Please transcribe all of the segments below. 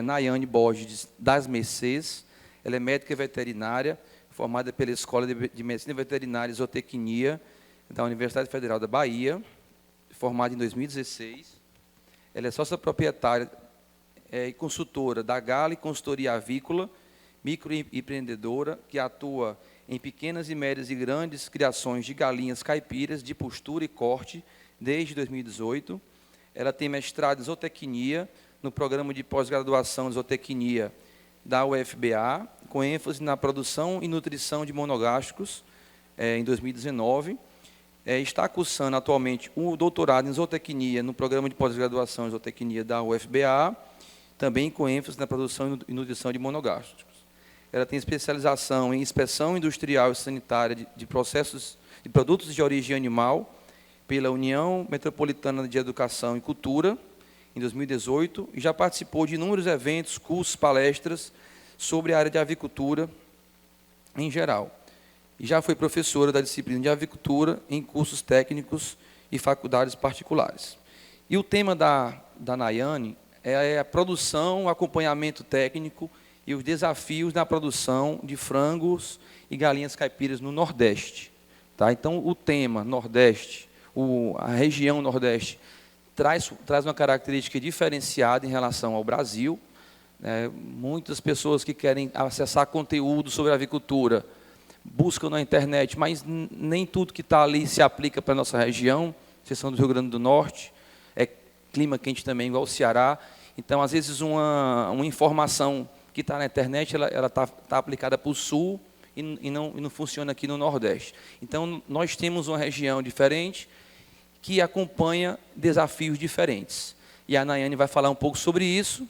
Nayane Borges das Mercês. Ela é médica veterinária, formada pela Escola de Medicina Veterinária e Zootecnia da Universidade Federal da Bahia, formada em 2016. Ela é sócia proprietária e consultora da Gale Consultoria Avícola, microempreendedora, que atua em pequenas e médias e grandes criações de galinhas caipiras de postura e corte desde 2018. Ela tem mestrado em zootecnia no programa de pós-graduação de zootecnia da UFBA, com ênfase na produção e nutrição de monogástricos, em 2019. Está cursando atualmente o doutorado em zootecnia no programa de pós-graduação em zootecnia da UFBA, também com ênfase na produção e nutrição de monogástricos. Ela tem especialização em inspeção industrial e sanitária de processos de produtos de origem animal pela União Metropolitana de Educação e Cultura, em 2018, e já participou de inúmeros eventos, cursos, palestras sobre a área de avicultura em geral. E já foi professora da disciplina de avicultura em cursos técnicos e faculdades particulares. E o tema da Nayane é a produção, o acompanhamento técnico e os desafios na produção de frangos e galinhas caipiras no Nordeste. Tá? Então, o tema Nordeste, a região Nordeste, traz uma característica diferenciada em relação ao Brasil. Muitas pessoas que querem acessar conteúdo sobre avicultura buscam na internet, mas nem tudo que está ali se aplica para a nossa região, exceção do Rio Grande do Norte, é clima quente também, igual o Ceará. Então, às vezes, uma informação que está na internet, ela está aplicada para o Sul e não funciona aqui no Nordeste. Então, nós temos uma região diferente, que acompanha desafios diferentes. E a Nayane vai falar um pouco sobre isso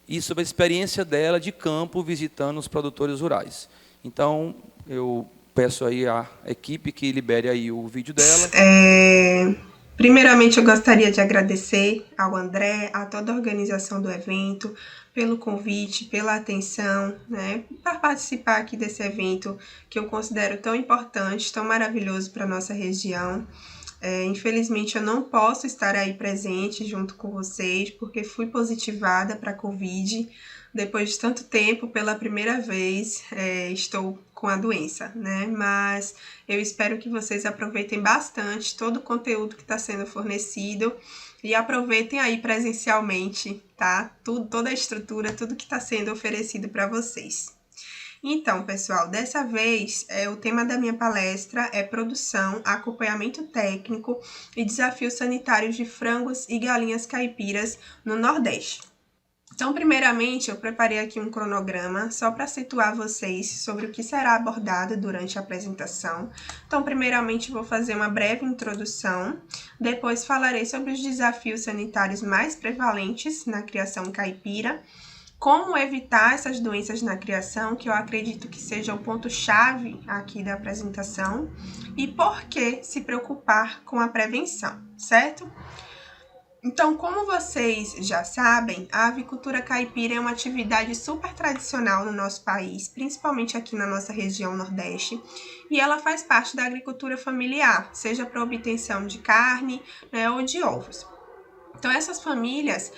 e sobre a experiência dela de campo visitando os produtores rurais. Então, eu peço aí à equipe que libere aí o vídeo dela. Primeiramente, eu gostaria de agradecer ao André, a toda a organização do evento, pelo convite, pela atenção, para participar aqui desse evento que eu considero tão importante, tão maravilhoso para a nossa região. Infelizmente, eu não posso estar aí presente junto com vocês, porque fui positivada para a Covid. Depois de tanto tempo, pela primeira vez, estou com a doença, Mas eu espero que vocês aproveitem bastante todo o conteúdo que está sendo fornecido e aproveitem aí presencialmente, tá? Toda a estrutura, tudo que está sendo oferecido para vocês. Então, pessoal, dessa vez, o tema da minha palestra é produção, acompanhamento técnico e desafios sanitários de frangos e galinhas caipiras no Nordeste. Então, primeiramente, eu preparei aqui um cronograma só para situar vocês sobre o que será abordado durante a apresentação. Então, primeiramente, vou fazer uma breve introdução, depois falarei sobre os desafios sanitários mais prevalentes na criação caipira, como evitar essas doenças na criação, que eu acredito que seja o ponto-chave aqui da apresentação, e por que se preocupar com a prevenção, certo? Então, como vocês já sabem, a avicultura caipira é uma atividade super tradicional no nosso país, principalmente aqui na nossa região Nordeste, e ela faz parte da agricultura familiar, seja para obtenção de carne, ou de ovos. Então, essas famílias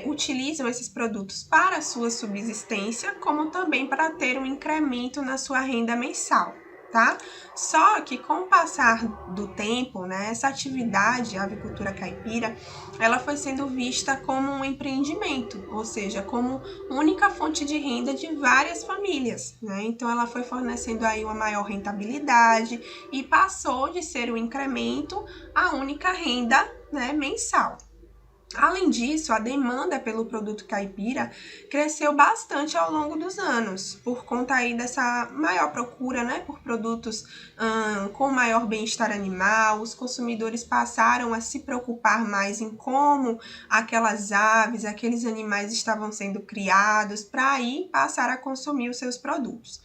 utilizam esses produtos para a sua subsistência, como também para ter um incremento na sua renda mensal, tá? Só que com o passar do tempo, essa atividade, a avicultura caipira, ela foi sendo vista como um empreendimento, ou seja, como única fonte de renda de várias famílias, Então, ela foi fornecendo aí uma maior rentabilidade e passou de ser um incremento a única renda, mensal. Além disso, a demanda pelo produto caipira cresceu bastante ao longo dos anos, por conta aí dessa maior procura, por produtos com maior bem-estar animal. Os consumidores passaram a se preocupar mais em como aquelas aves, aqueles animais estavam sendo criados, para aí passar a consumir os seus produtos.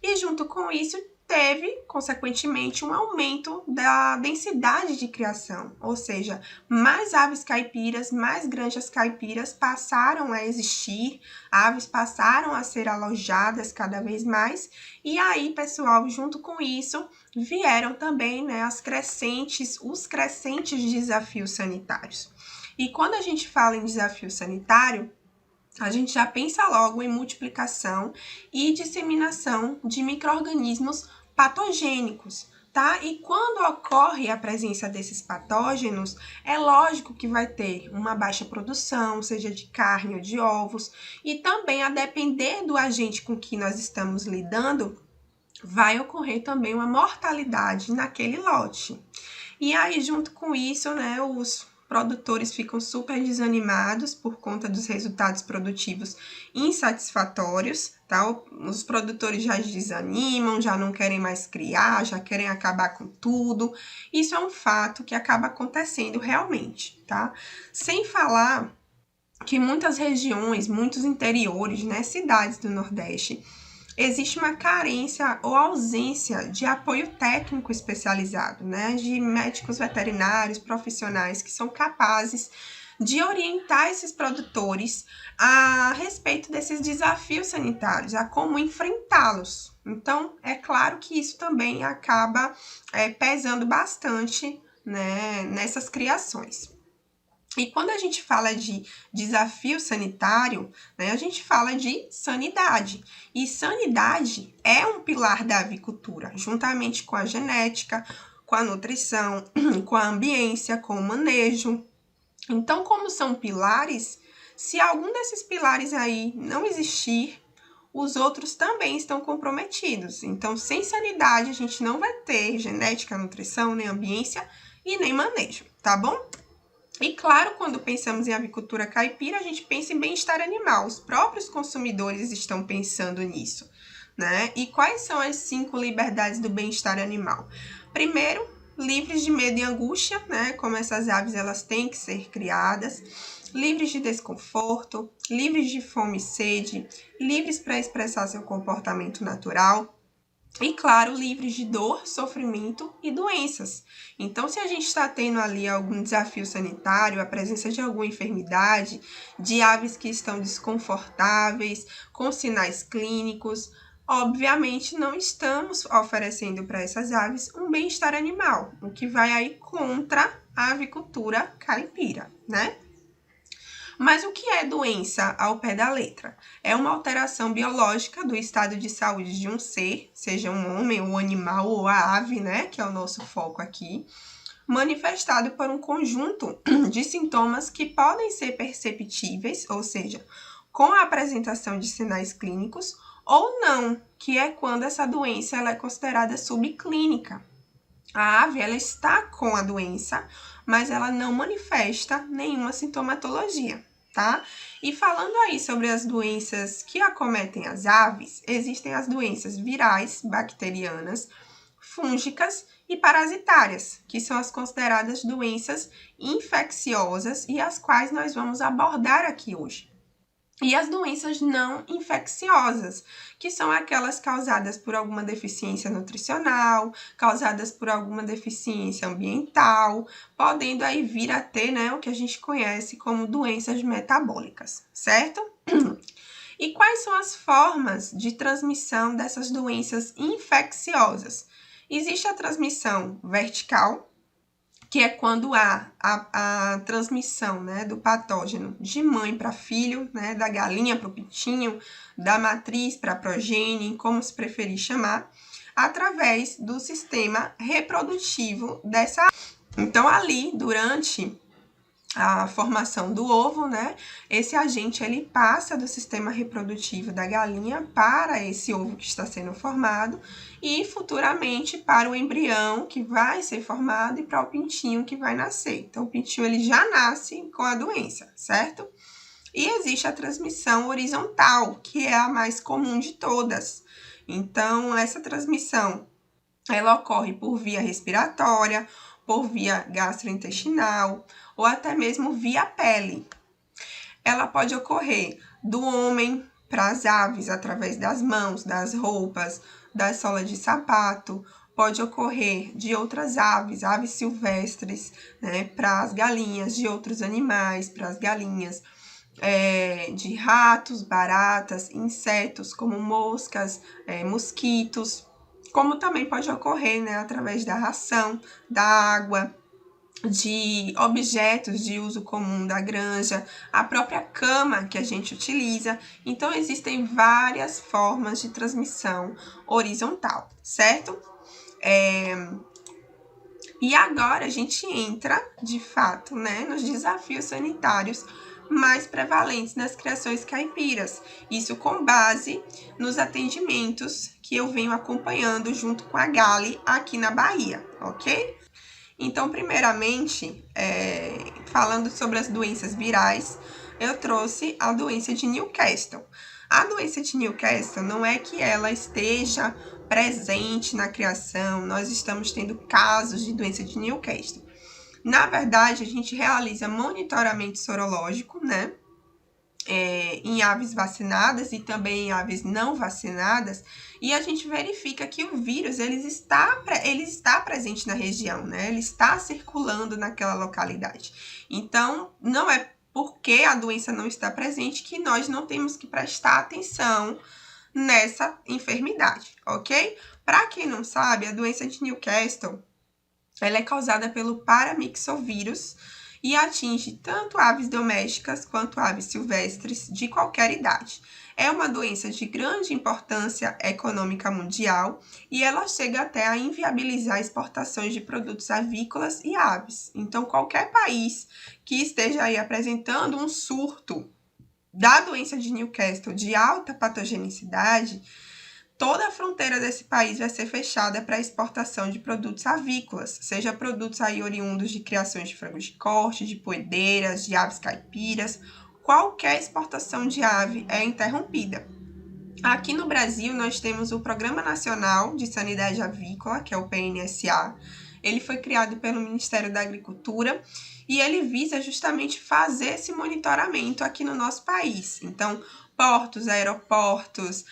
E junto com isso, teve, consequentemente, um aumento da densidade de criação, ou seja, mais aves caipiras, mais granjas caipiras passaram a existir, aves passaram a ser alojadas cada vez mais, e aí, pessoal, junto com isso, vieram também os crescentes desafios sanitários. E quando a gente fala em desafio sanitário, a gente já pensa logo em multiplicação e disseminação de micro-organismos patogênicos, tá? E quando ocorre a presença desses patógenos, é lógico que vai ter uma baixa produção, seja de carne ou de ovos, e também, a depender do agente com que nós estamos lidando, vai ocorrer também uma mortalidade naquele lote. E aí, junto com isso, né, os produtores ficam super desanimados por conta dos resultados produtivos insatisfatórios, tá? Os produtores já desanimam, já não querem mais criar, já querem acabar com tudo. Isso é um fato que acaba acontecendo realmente, tá? Sem falar que muitas regiões, muitos interiores, né, cidades do Nordeste, existe uma carência ou ausência de apoio técnico especializado, né? De médicos veterinários, profissionais que são capazes de orientar esses produtores a respeito desses desafios sanitários, a como enfrentá-los. Então, é claro que isso também acaba pesando bastante, né, nessas criações. E quando a gente fala de desafio sanitário, né, a gente fala de sanidade. E sanidade é um pilar da avicultura, juntamente com a genética, com a nutrição, com a ambiência, com o manejo. Então, como são pilares, se algum desses pilares aí não existir, os outros também estão comprometidos. Então, sem sanidade, a gente não vai ter genética, nutrição, nem ambiência e nem manejo, tá bom? E claro, quando pensamos em avicultura caipira, a gente pensa em bem-estar animal. Os próprios consumidores estão pensando nisso, né? E quais são as 5 liberdades do bem-estar animal? Primeiro, livres de medo e angústia, né? Como essas aves elas têm que ser criadas. Livres de desconforto, livres de fome e sede, livres para expressar seu comportamento natural. E, claro, livres de dor, sofrimento e doenças. Então, se a gente está tendo ali algum desafio sanitário, a presença de alguma enfermidade, de aves que estão desconfortáveis, com sinais clínicos, obviamente não estamos oferecendo para essas aves um bem-estar animal, o que vai aí contra a avicultura caipira, né? Mas o que é doença ao pé da letra? É uma alteração biológica do estado de saúde de um ser, seja um homem, um animal ou a ave, né, que é o nosso foco aqui, manifestado por um conjunto de sintomas que podem ser perceptíveis, ou seja, com a apresentação de sinais clínicos, ou não, que é quando essa doença ela é considerada subclínica. A ave ela está com a doença, mas ela não manifesta nenhuma sintomatologia, tá? E falando aí sobre as doenças que acometem as aves, existem as doenças virais, bacterianas, fúngicas e parasitárias, que são as consideradas doenças infecciosas e as quais nós vamos abordar aqui hoje. E as doenças não infecciosas, que são aquelas causadas por alguma deficiência nutricional, causadas por alguma deficiência ambiental, podendo aí vir a ter, né, o que a gente conhece como doenças metabólicas, certo? E quais são as formas de transmissão dessas doenças infecciosas? Existe a transmissão vertical, que é quando há a transmissão, né, do patógeno de mãe para filho, né, da galinha para o pintinho, da matriz para a progênie, como se preferir chamar, através do sistema reprodutivo dessa. Então, ali, durante a formação do ovo, né, esse agente ele passa do sistema reprodutivo da galinha para esse ovo que está sendo formado e futuramente para o embrião que vai ser formado e para o pintinho que vai nascer. Então, o pintinho ele já nasce com a doença, certo? E existe a transmissão horizontal, que é a mais comum de todas. Então, essa transmissão ela ocorre por via respiratória, por via gastrointestinal ou até mesmo via pele. Ela pode ocorrer do homem para as aves através das mãos, das roupas, das solas de sapato. Pode ocorrer de outras aves, aves silvestres, né, para as galinhas, de outros animais, para as galinhas, de ratos, baratas, insetos como moscas, mosquitos, como também pode ocorrer, né, através da ração, da água, de objetos de uso comum da granja, a própria cama que a gente utiliza. Então, existem várias formas de transmissão horizontal, certo? E agora a gente entra, de fato, né, nos desafios sanitários mais prevalentes nas criações caipiras. Isso com base nos atendimentos que eu venho acompanhando junto com a Gali aqui na Bahia, ok? Então, primeiramente, falando sobre as doenças virais, eu trouxe a doença de Newcastle. A doença de Newcastle não é que ela esteja presente na criação, nós estamos tendo casos de doença de Newcastle. Na verdade, a gente realiza monitoramento sorológico, né? Em aves vacinadas e também em aves não vacinadas, e a gente verifica que o vírus ele está presente na região, né? Ele está circulando naquela localidade. Então, não é porque a doença não está presente que nós não temos que prestar atenção nessa enfermidade, ok? Para quem não sabe, a doença de Newcastle ela é causada pelo paramyxovírus e atinge tanto aves domésticas quanto aves silvestres de qualquer idade. É uma doença de grande importância econômica mundial e ela chega até a inviabilizar exportações de produtos avícolas e aves. Então, qualquer país que esteja aí apresentando um surto da doença de Newcastle de alta patogenicidade, toda a fronteira desse país vai ser fechada para exportação de produtos avícolas, seja produtos aí oriundos de criações de frangos de corte, de poedeiras, de aves caipiras. Qualquer exportação de ave é interrompida. Aqui no Brasil, nós temos o Programa Nacional de Sanidade Avícola, que é o PNSA. Ele foi criado pelo Ministério da Agricultura e ele visa justamente fazer esse monitoramento aqui no nosso país. Então, portos, aeroportos,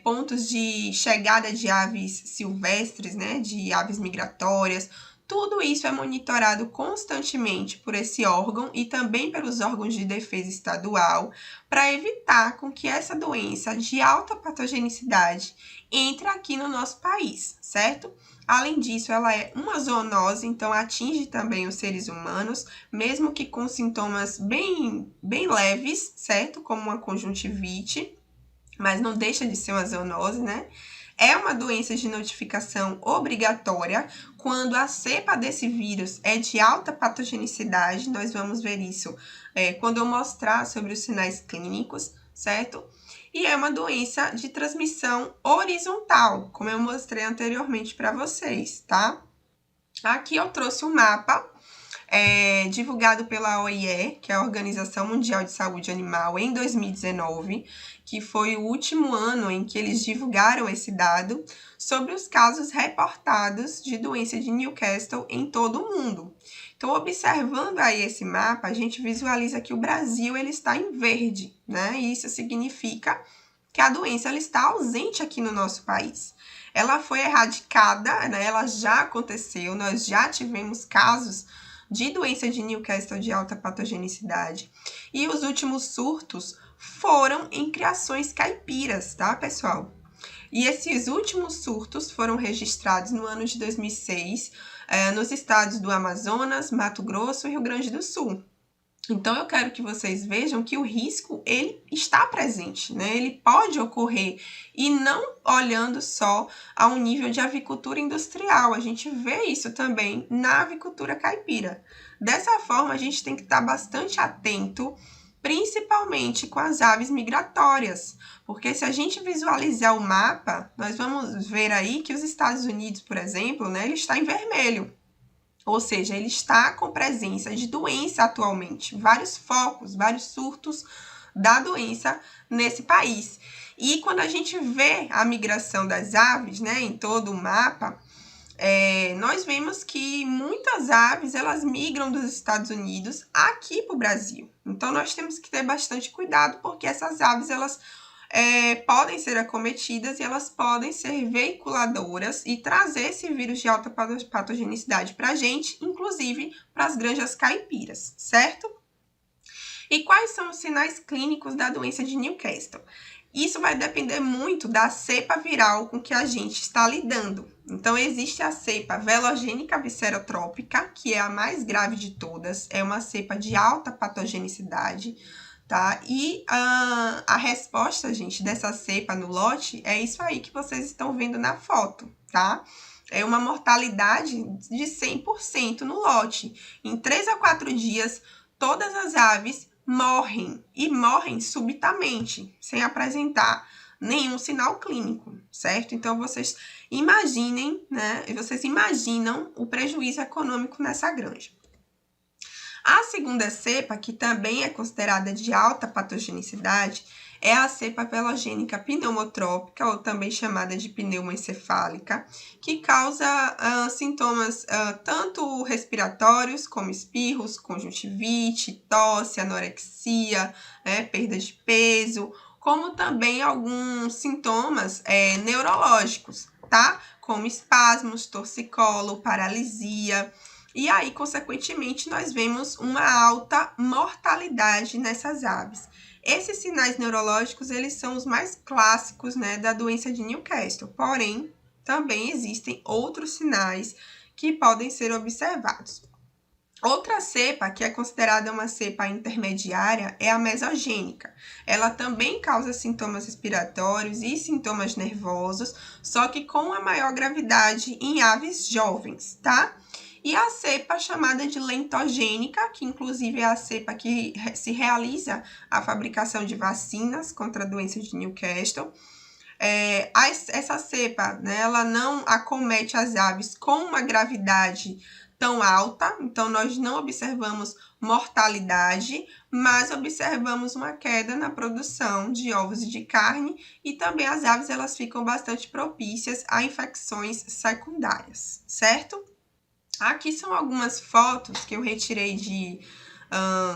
pontos de chegada de aves silvestres, né, de aves migratórias, tudo isso é monitorado constantemente por esse órgão e também pelos órgãos de defesa estadual para evitar com que essa doença de alta patogenicidade entre aqui no nosso país, certo? Além disso, ela é uma zoonose, então atinge também os seres humanos, mesmo que com sintomas bem leves, certo? Como uma conjuntivite, mas não deixa de ser uma zoonose, né? É uma doença de notificação obrigatória. Quando a cepa desse vírus é de alta patogenicidade, nós vamos ver isso quando eu mostrar sobre os sinais clínicos, certo? E é uma doença de transmissão horizontal, como eu mostrei anteriormente para vocês, tá? Aqui eu trouxe um mapa divulgado pela OIE, que é a Organização Mundial de Saúde Animal, em 2019, que foi o último ano em que eles divulgaram esse dado sobre os casos reportados de doença de Newcastle em todo o mundo. Então, observando aí esse mapa, a gente visualiza que o Brasil ele está em verde, né? E isso significa que a doença ela está ausente aqui no nosso país. Ela foi erradicada, né? Ela já aconteceu, nós já tivemos casos de doença de Newcastle de alta patogenicidade. E os últimos surtos foram em criações caipiras, tá, pessoal? E esses últimos surtos foram registrados no ano de 2006, nos estados do Amazonas, Mato Grosso e Rio Grande do Sul. Então, eu quero que vocês vejam que o risco, ele está presente, né? Ele pode ocorrer e não olhando só a um nível de avicultura industrial. A gente vê isso também na avicultura caipira. Dessa forma, a gente tem que estar bastante atento, principalmente com as aves migratórias. Porque se a gente visualizar o mapa, nós vamos ver aí que os Estados Unidos, por exemplo, né, ele está em vermelho. Ou seja, ele está com presença de doença atualmente, vários focos, vários surtos da doença nesse país. E quando a gente vê a migração das aves, né, em todo o mapa, nós vemos que muitas aves, elas migram dos Estados Unidos aqui para o Brasil. Então, nós temos que ter bastante cuidado, porque essas aves, elas podem ser acometidas e elas podem ser veiculadoras e trazer esse vírus de alta patogenicidade para a gente, inclusive para as granjas caipiras, certo? E quais são os sinais clínicos da doença de Newcastle? Isso vai depender muito da cepa viral com que a gente está lidando. Então, existe a cepa velogênica viscerotrópica, que é a mais grave de todas, é uma cepa de alta patogenicidade, tá? E a resposta, gente, dessa cepa no lote é isso aí que vocês estão vendo na foto, tá? É uma mortalidade de 100% no lote. Em 3 a 4 dias, todas as aves morrem e morrem subitamente, sem apresentar nenhum sinal clínico, certo? Então, vocês imaginem, né? Vocês imaginam o prejuízo econômico nessa granja. A segunda cepa, que também é considerada de alta patogenicidade, é a cepa velogênica pneumotrópica, ou também chamada de pneumoencefálica, que causa sintomas tanto respiratórios, como espirros, conjuntivite, tosse, anorexia, perda de peso, como também alguns sintomas neurológicos, tá? Como espasmos, torcicolo, paralisia. E aí, consequentemente, nós vemos uma alta mortalidade nessas aves. Esses sinais neurológicos, eles são os mais clássicos, né, da doença de Newcastle. Porém, também existem outros sinais que podem ser observados. Outra cepa, que é considerada uma cepa intermediária, é a mesogênica. Ela também causa sintomas respiratórios e sintomas nervosos, só que com a maior gravidade em aves jovens, tá? E a cepa chamada de lentogênica, que inclusive é a cepa que se realiza a fabricação de vacinas contra a doença de Newcastle. Essa cepa, né, ela não acomete as aves com uma gravidade tão alta, então nós não observamos mortalidade, mas observamos uma queda na produção de ovos e de carne, e também as aves elas ficam bastante propícias a infecções secundárias, certo? Aqui são algumas fotos que eu retirei de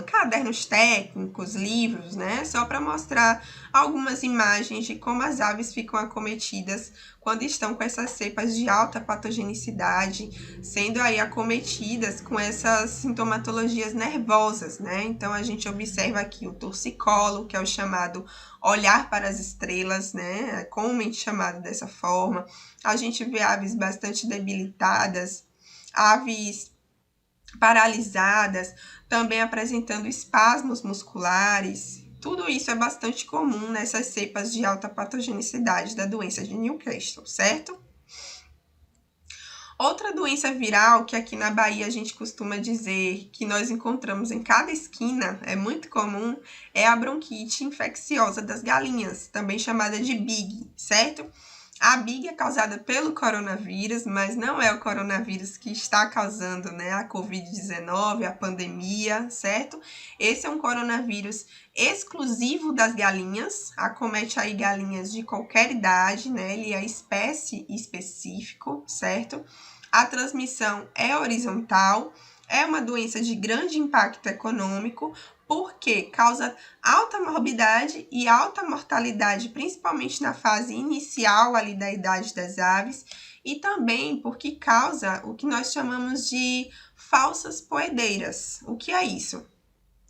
cadernos técnicos, livros, né? Só para mostrar algumas imagens de como as aves ficam acometidas quando estão com essas cepas de alta patogenicidade, sendo aí acometidas com essas sintomatologias nervosas, né? Então, a gente observa aqui o torcicolo, que é o chamado olhar para as estrelas, né? É comumente chamado dessa forma. A gente vê aves bastante debilitadas, aves paralisadas, também apresentando espasmos musculares. Tudo isso é bastante comum nessas cepas de alta patogenicidade da doença de Newcastle, certo? Outra doença viral que aqui na Bahia a gente costuma dizer que nós encontramos em cada esquina, é muito comum, é a bronquite infecciosa das galinhas, também chamada de BIG, certo? A BIG é causada pelo coronavírus, mas não é o coronavírus que está causando, né, a Covid-19, a pandemia, certo? Esse é um coronavírus exclusivo das galinhas, acomete aí galinhas de qualquer idade, né? Ele é espécie específico, certo? A transmissão é horizontal, é uma doença de grande impacto econômico, porque causa alta morbidade e alta mortalidade, principalmente na fase inicial ali da idade das aves, e também porque causa o que nós chamamos de falsas poedeiras. O que é isso?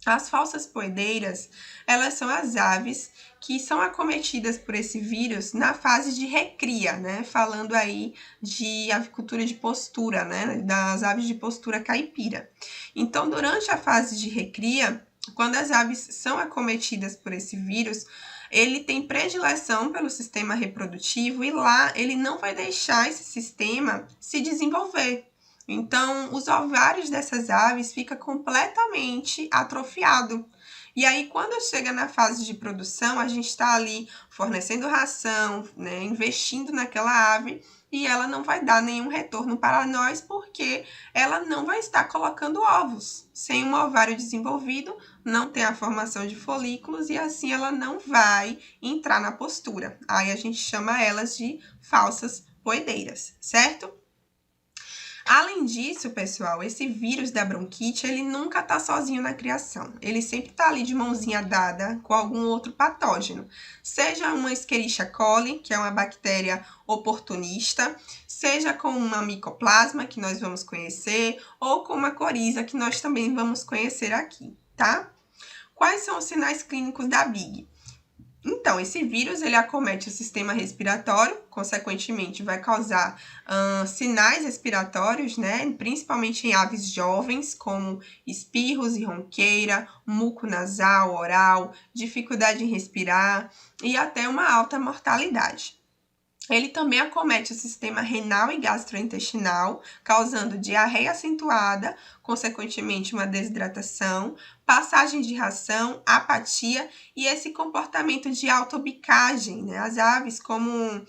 As falsas poedeiras, elas são as aves que são acometidas por esse vírus na fase de recria, né? Falando aí de avicultura de postura, né? Das aves de postura caipira. Então, durante a fase de recria, quando as aves são acometidas por esse vírus, ele tem predileção pelo sistema reprodutivo e lá ele não vai deixar esse sistema se desenvolver. Então, os ovários dessas aves ficam completamente atrofiados. E aí, quando chega na fase de produção, a gente está ali fornecendo ração, né, investindo naquela ave, e ela não vai dar nenhum retorno para nós, porque ela não vai estar colocando ovos. Sem um ovário desenvolvido, não tem a formação de folículos, e assim ela não vai entrar na postura. Aí a gente chama elas de falsas poedeiras, certo? Além disso, pessoal, esse vírus da bronquite, ele nunca tá sozinho na criação. Ele sempre tá ali de mãozinha dada com algum outro patógeno. Seja uma Escherichia coli, que é uma bactéria oportunista, seja com uma micoplasma, que nós vamos conhecer, ou com uma coriza, que nós também vamos conhecer aqui, tá? Quais são os sinais clínicos da BIG? Então, esse vírus, ele acomete o sistema respiratório, consequentemente vai causar sinais respiratórios, né? Principalmente em aves jovens, como espirros e ronqueira, muco nasal, oral, dificuldade em respirar e até uma alta mortalidade. Ele também acomete o sistema renal e gastrointestinal, causando diarreia acentuada, consequentemente uma desidratação, passagem de ração, apatia e esse comportamento de autobicagem, né? As aves, como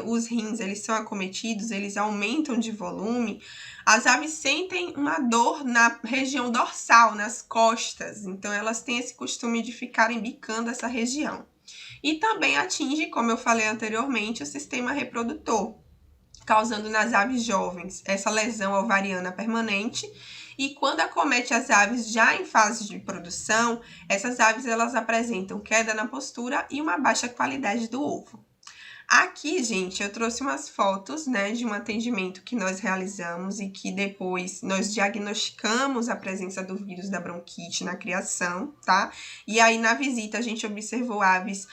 os rins, eles são acometidos, eles aumentam de volume, as aves sentem uma dor na região dorsal, nas costas, então elas têm esse costume de ficarem bicando essa região. E também atinge, como eu falei anteriormente, o sistema reprodutor, causando nas aves jovens essa lesão ovariana permanente. E quando acomete as aves já em fase de produção, essas aves elas apresentam queda na postura e uma baixa qualidade do ovo. Aqui, gente, eu trouxe umas fotos, né, de um atendimento que nós realizamos e que depois nós diagnosticamos a presença do vírus da bronquite na criação, tá? E aí, na visita, a gente observou aves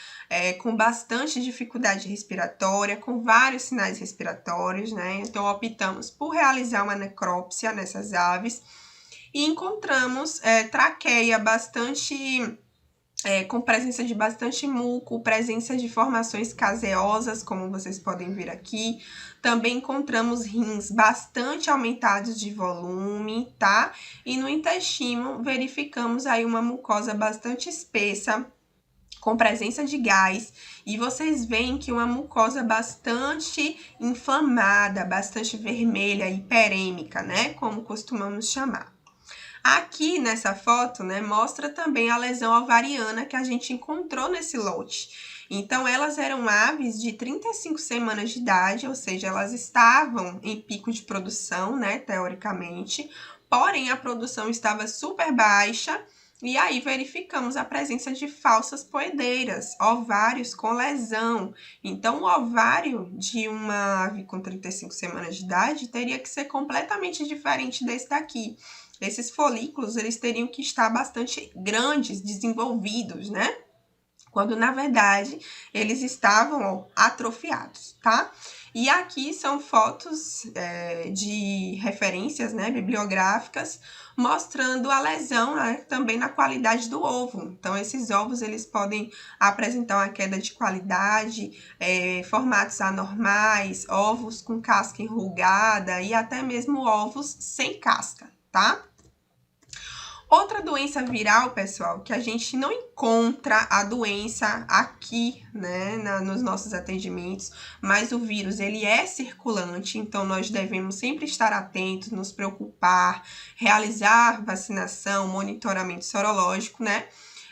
com bastante dificuldade respiratória, com vários sinais respiratórios, né? Então, optamos por realizar uma necrópsia nessas aves e encontramos traqueia bastante com presença de bastante muco, presença de formações caseosas, como vocês podem ver aqui. Também encontramos rins bastante aumentados de volume, tá? E no intestino verificamos aí uma mucosa bastante espessa, com presença de gás, e vocês veem que uma mucosa bastante inflamada, bastante vermelha, hiperêmica, né? Como costumamos chamar. Aqui nessa foto, né, mostra também a lesão ovariana que a gente encontrou nesse lote. Então, elas eram aves de 35 semanas de idade, ou seja, elas estavam em pico de produção, né, teoricamente, porém a produção estava super baixa, e aí verificamos a presença de falsas poedeiras, ovários com lesão. Então, o ovário de uma ave com 35 semanas de idade teria que ser completamente diferente desse daqui. Esses folículos, eles teriam que estar bastante grandes, desenvolvidos, né? Quando, na verdade, eles estavam atrofiados, tá? E aqui são fotos de referências, né, bibliográficas, mostrando a lesão, né, também na qualidade do ovo. Então, esses ovos, eles podem apresentar uma queda de qualidade, formatos anormais, ovos com casca enrugada e até mesmo ovos sem casca, tá? Outra doença viral, pessoal, que a gente não encontra a doença aqui, né, nos nossos atendimentos, mas o vírus, ele é circulante, então nós devemos sempre estar atentos, nos preocupar, realizar vacinação, monitoramento sorológico, né?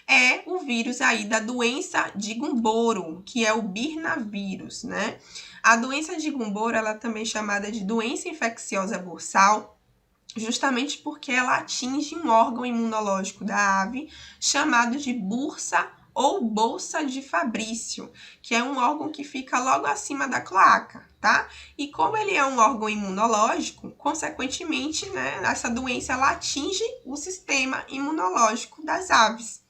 É o vírus aí da doença de Gumboro, que é o birnavírus, né? A doença de Gumboro, ela também é chamada de doença infecciosa bursal, justamente porque ela atinge um órgão imunológico da ave chamado de bursa ou bolsa de Fabrício, que é um órgão que fica logo acima da cloaca, tá? E como ele é um órgão imunológico, consequentemente, né, essa doença ela atinge o sistema imunológico das aves.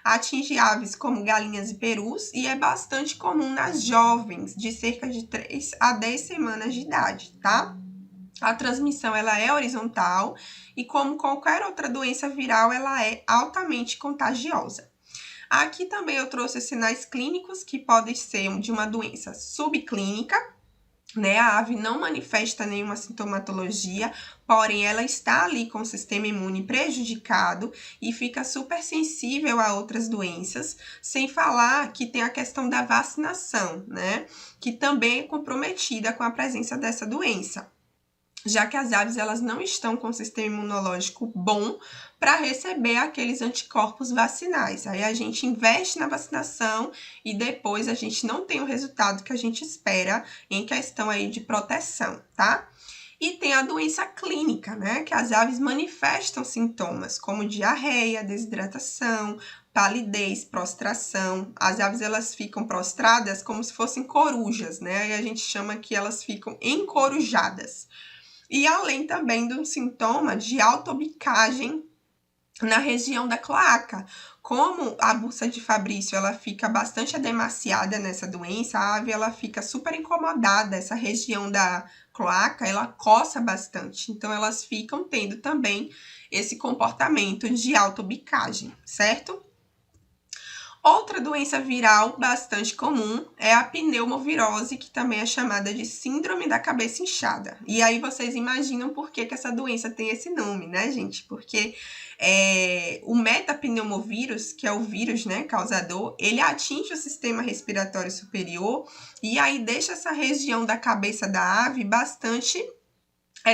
Atinge aves como galinhas e perus e é bastante comum nas jovens, de cerca de 3 a 10 semanas de idade, tá? A transmissão ela é horizontal e, como qualquer outra doença viral, ela é altamente contagiosa. Aqui também eu trouxe sinais clínicos que podem ser de uma doença subclínica, né? A ave não manifesta nenhuma sintomatologia, porém ela está ali com o sistema imune prejudicado e fica super sensível a outras doenças, sem falar que tem a questão da vacinação, né? Que também é comprometida com a presença dessa doença, já que as aves elas não estão com o sistema imunológico bom para receber aqueles anticorpos vacinais. Aí a gente investe na vacinação e depois a gente não tem o resultado que a gente espera em questão aí de proteção, tá? E tem a doença clínica, né? Que as aves manifestam sintomas como diarreia, desidratação, palidez, prostração. As aves elas ficam prostradas como se fossem corujas, né? E a gente chama que elas ficam encorujadas. E além também do sintoma de autobicagem na região da cloaca. Como a bursa de Fabrício ela fica bastante edemaciada nessa doença, a ave ela fica super incomodada, essa região da cloaca ela coça bastante, então elas ficam tendo também esse comportamento de autobicagem, certo? Outra doença viral bastante comum é a pneumovirose, que também é chamada de síndrome da cabeça inchada. E aí vocês imaginam por que essa doença tem esse nome, né, gente? Porque o metapneumovírus, que é o vírus, né, causador, ele atinge o sistema respiratório superior e aí deixa essa região da cabeça da ave bastante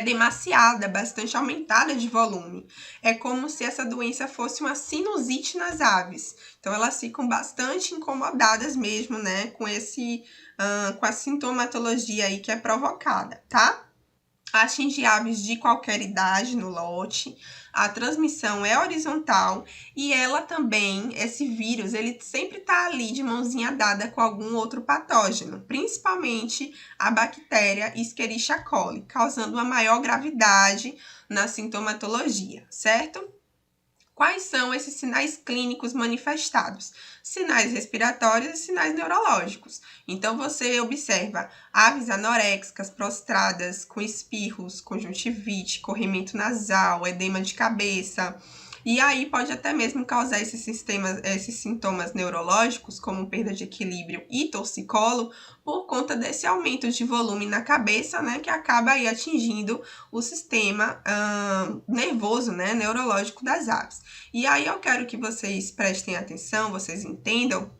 demasiada, bastante aumentada de volume. É como se essa doença fosse uma sinusite nas aves. Então, elas ficam bastante incomodadas mesmo, né, com com a sintomatologia aí que é provocada, tá? Atinge aves de qualquer idade no lote, a transmissão é horizontal e ela também, esse vírus, ele sempre tá ali de mãozinha dada com algum outro patógeno, principalmente a bactéria Escherichia coli, causando uma maior gravidade na sintomatologia, certo? Quais são esses sinais clínicos manifestados? Sinais respiratórios e sinais neurológicos. Então, você observa aves anoréxicas, prostradas, com espirros, conjuntivite, corrimento nasal, edema de cabeça. E aí pode até mesmo causar esses sintomas neurológicos, como perda de equilíbrio e torcicolo, por conta desse aumento de volume na cabeça, né, que acaba aí atingindo o sistema nervoso, né, neurológico das aves. E aí eu quero que vocês prestem atenção, vocês entendam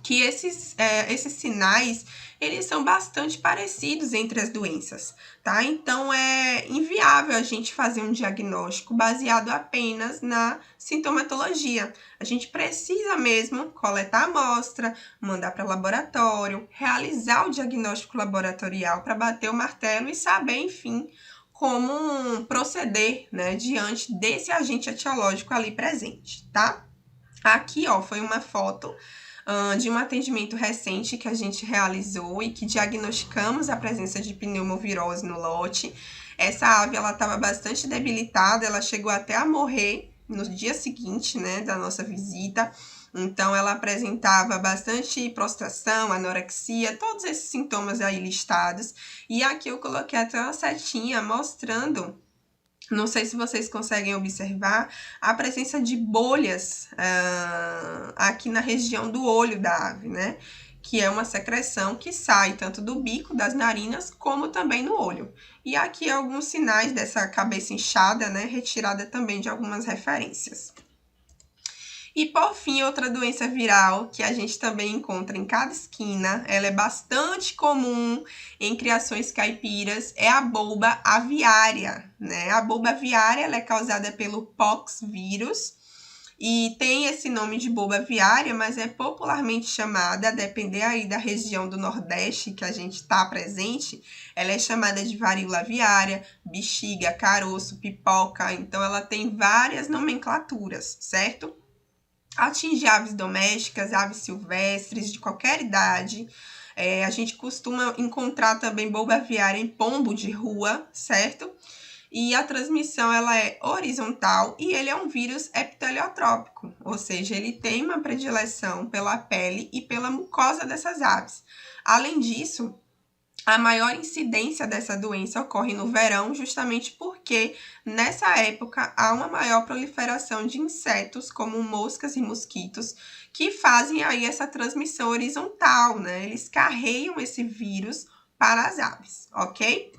que esses sinais, eles são bastante parecidos entre as doenças, tá? Então, é inviável a gente fazer um diagnóstico baseado apenas na sintomatologia. A gente precisa mesmo coletar a amostra, mandar para o laboratório, realizar o diagnóstico laboratorial para bater o martelo e saber, enfim, como proceder, né, diante desse agente etiológico ali presente, tá? Aqui, ó, foi uma foto de um atendimento recente que a gente realizou e que diagnosticamos a presença de pneumovirose no lote. Essa ave, ela estava bastante debilitada, ela chegou até a morrer no dia seguinte, né, da nossa visita. Então, ela apresentava bastante prostração, anorexia, todos esses sintomas aí listados. E aqui eu coloquei até uma setinha mostrando, não sei se vocês conseguem observar, a presença de bolhas aqui na região do olho da ave, né? Que é uma secreção que sai tanto do bico, das narinas, como também no olho. E aqui alguns sinais dessa cabeça inchada, né? Retirada também de algumas referências. E, por fim, outra doença viral que a gente também encontra em cada esquina, ela é bastante comum em criações caipiras, é a bolba aviária, né? A bolba aviária, ela é causada pelo pox vírus e tem esse nome de bolba aviária, mas é popularmente chamada, a depender aí da região do Nordeste que a gente está presente, ela é chamada de varíola aviária, bexiga, caroço, pipoca, então ela tem várias nomenclaturas, certo? Atinge aves domésticas, aves silvestres, de qualquer idade. A gente costuma encontrar também bolba aviária em pombo de rua, certo? E a transmissão ela é horizontal e ele é um vírus epiteliotrópico, ou seja, ele tem uma predileção pela pele e pela mucosa dessas aves. Além disso, a maior incidência dessa doença ocorre no verão, justamente porque nessa época há uma maior proliferação de insetos, como moscas e mosquitos, que fazem aí essa transmissão horizontal, né? Eles carregam esse vírus para as aves, ok?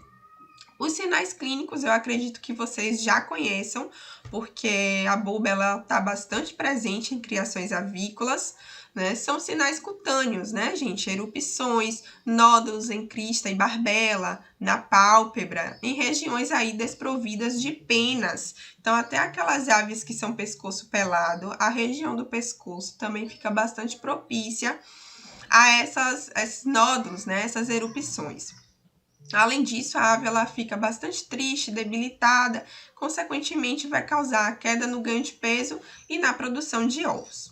Os sinais clínicos eu acredito que vocês já conheçam, porque a bulba ela está bastante presente em criações avícolas, né? São sinais cutâneos, né, gente? Erupções, nódulos em crista e barbela, na pálpebra, em regiões aí desprovidas de penas. Então, até aquelas aves que são pescoço pelado, a região do pescoço também fica bastante propícia a esses nódulos, né? Essas erupções. Além disso, a ave ela fica bastante triste, debilitada, consequentemente vai causar queda no ganho de peso e na produção de ovos.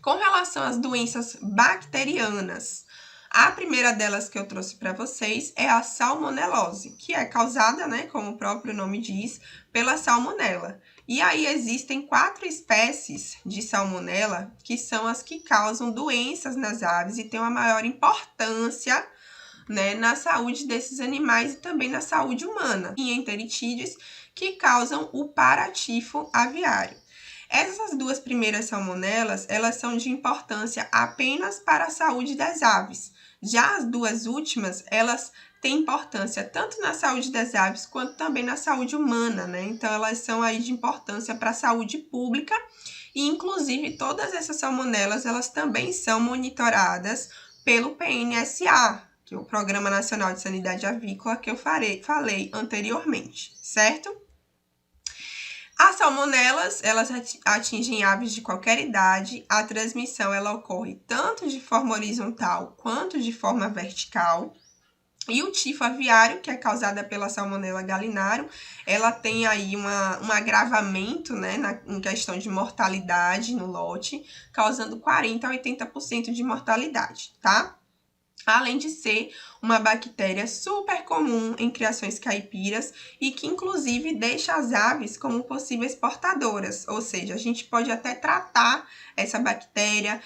Com relação às doenças bacterianas, a primeira delas que eu trouxe para vocês é a salmonelose, que é causada, né, como o próprio nome diz, pela salmonela. E aí existem 4 espécies de salmonela que são as que causam doenças nas aves e têm uma maior importância, né, na saúde desses animais e também na saúde humana, e enteritídeos que causam o paratifo aviário. Essas 2 primeiras salmonelas, elas são de importância apenas para a saúde das aves. Já as 2 últimas, elas têm importância tanto na saúde das aves quanto também na saúde humana, né? Então, elas são aí de importância para a saúde pública e, inclusive, todas essas salmonelas, elas também são monitoradas pelo PNSA, que é o Programa Nacional de Sanidade Avícola, que eu falei anteriormente, certo? As salmonelas, elas atingem aves de qualquer idade. A transmissão, ela ocorre tanto de forma horizontal quanto de forma vertical. E o tifo aviário, que é causada pela Salmonella gallinarum, ela tem aí um agravamento, né, em questão de mortalidade no lote, causando 40% a 80% de mortalidade, tá? Além de ser uma bactéria super comum em criações caipiras e que, inclusive, deixa as aves como possíveis portadoras. Ou seja, a gente pode até tratar essa bactéria,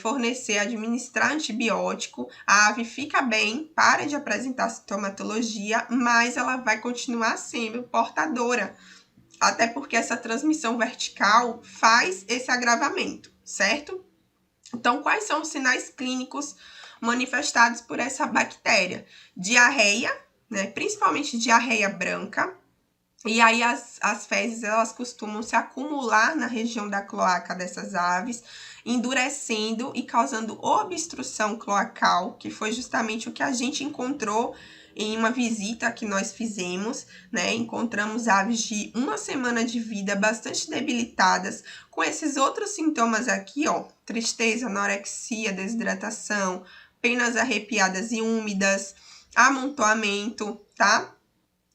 fornecer, administrar antibiótico, a ave fica bem, para de apresentar sintomatologia, mas ela vai continuar sendo portadora, até porque essa transmissão vertical faz esse agravamento, certo? Então, quais são os sinais clínicos manifestados por essa bactéria? Diarreia, né? Principalmente diarreia branca. E aí as fezes, elas costumam se acumular na região da cloaca dessas aves, endurecendo e causando obstrução cloacal, que foi justamente o que a gente encontrou em uma visita que nós fizemos, né? Encontramos aves de 1 semana de vida bastante debilitadas, com esses outros sintomas aqui, ó, tristeza, anorexia, desidratação, penas arrepiadas e úmidas, amontoamento, tá?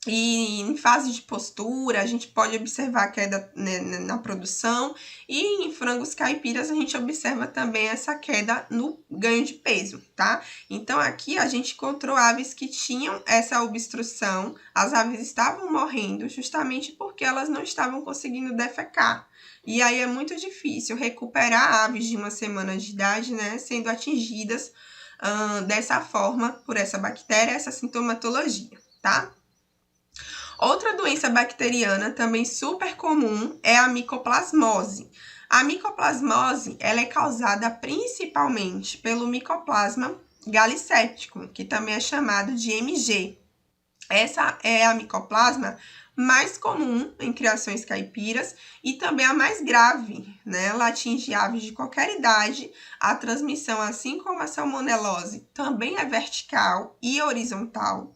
E em fase de postura, a gente pode observar a queda, né, na produção, e em frangos caipiras a gente observa também essa queda no ganho de peso, tá? Então, aqui a gente encontrou aves que tinham essa obstrução, as aves estavam morrendo justamente porque elas não estavam conseguindo defecar. E aí é muito difícil recuperar aves de 1 semana de idade, né, sendo atingidas dessa forma por essa bactéria, essa sintomatologia, tá? Outra doença bacteriana também super comum é a micoplasmose. A micoplasmose, ela é causada principalmente pelo Mycoplasma galisepticum, que também é chamado de MG. Essa é a micoplasma mais comum em criações caipiras e também a mais grave, né? Ela atinge aves de qualquer idade. A transmissão, assim como a salmonelose, também é vertical e horizontal.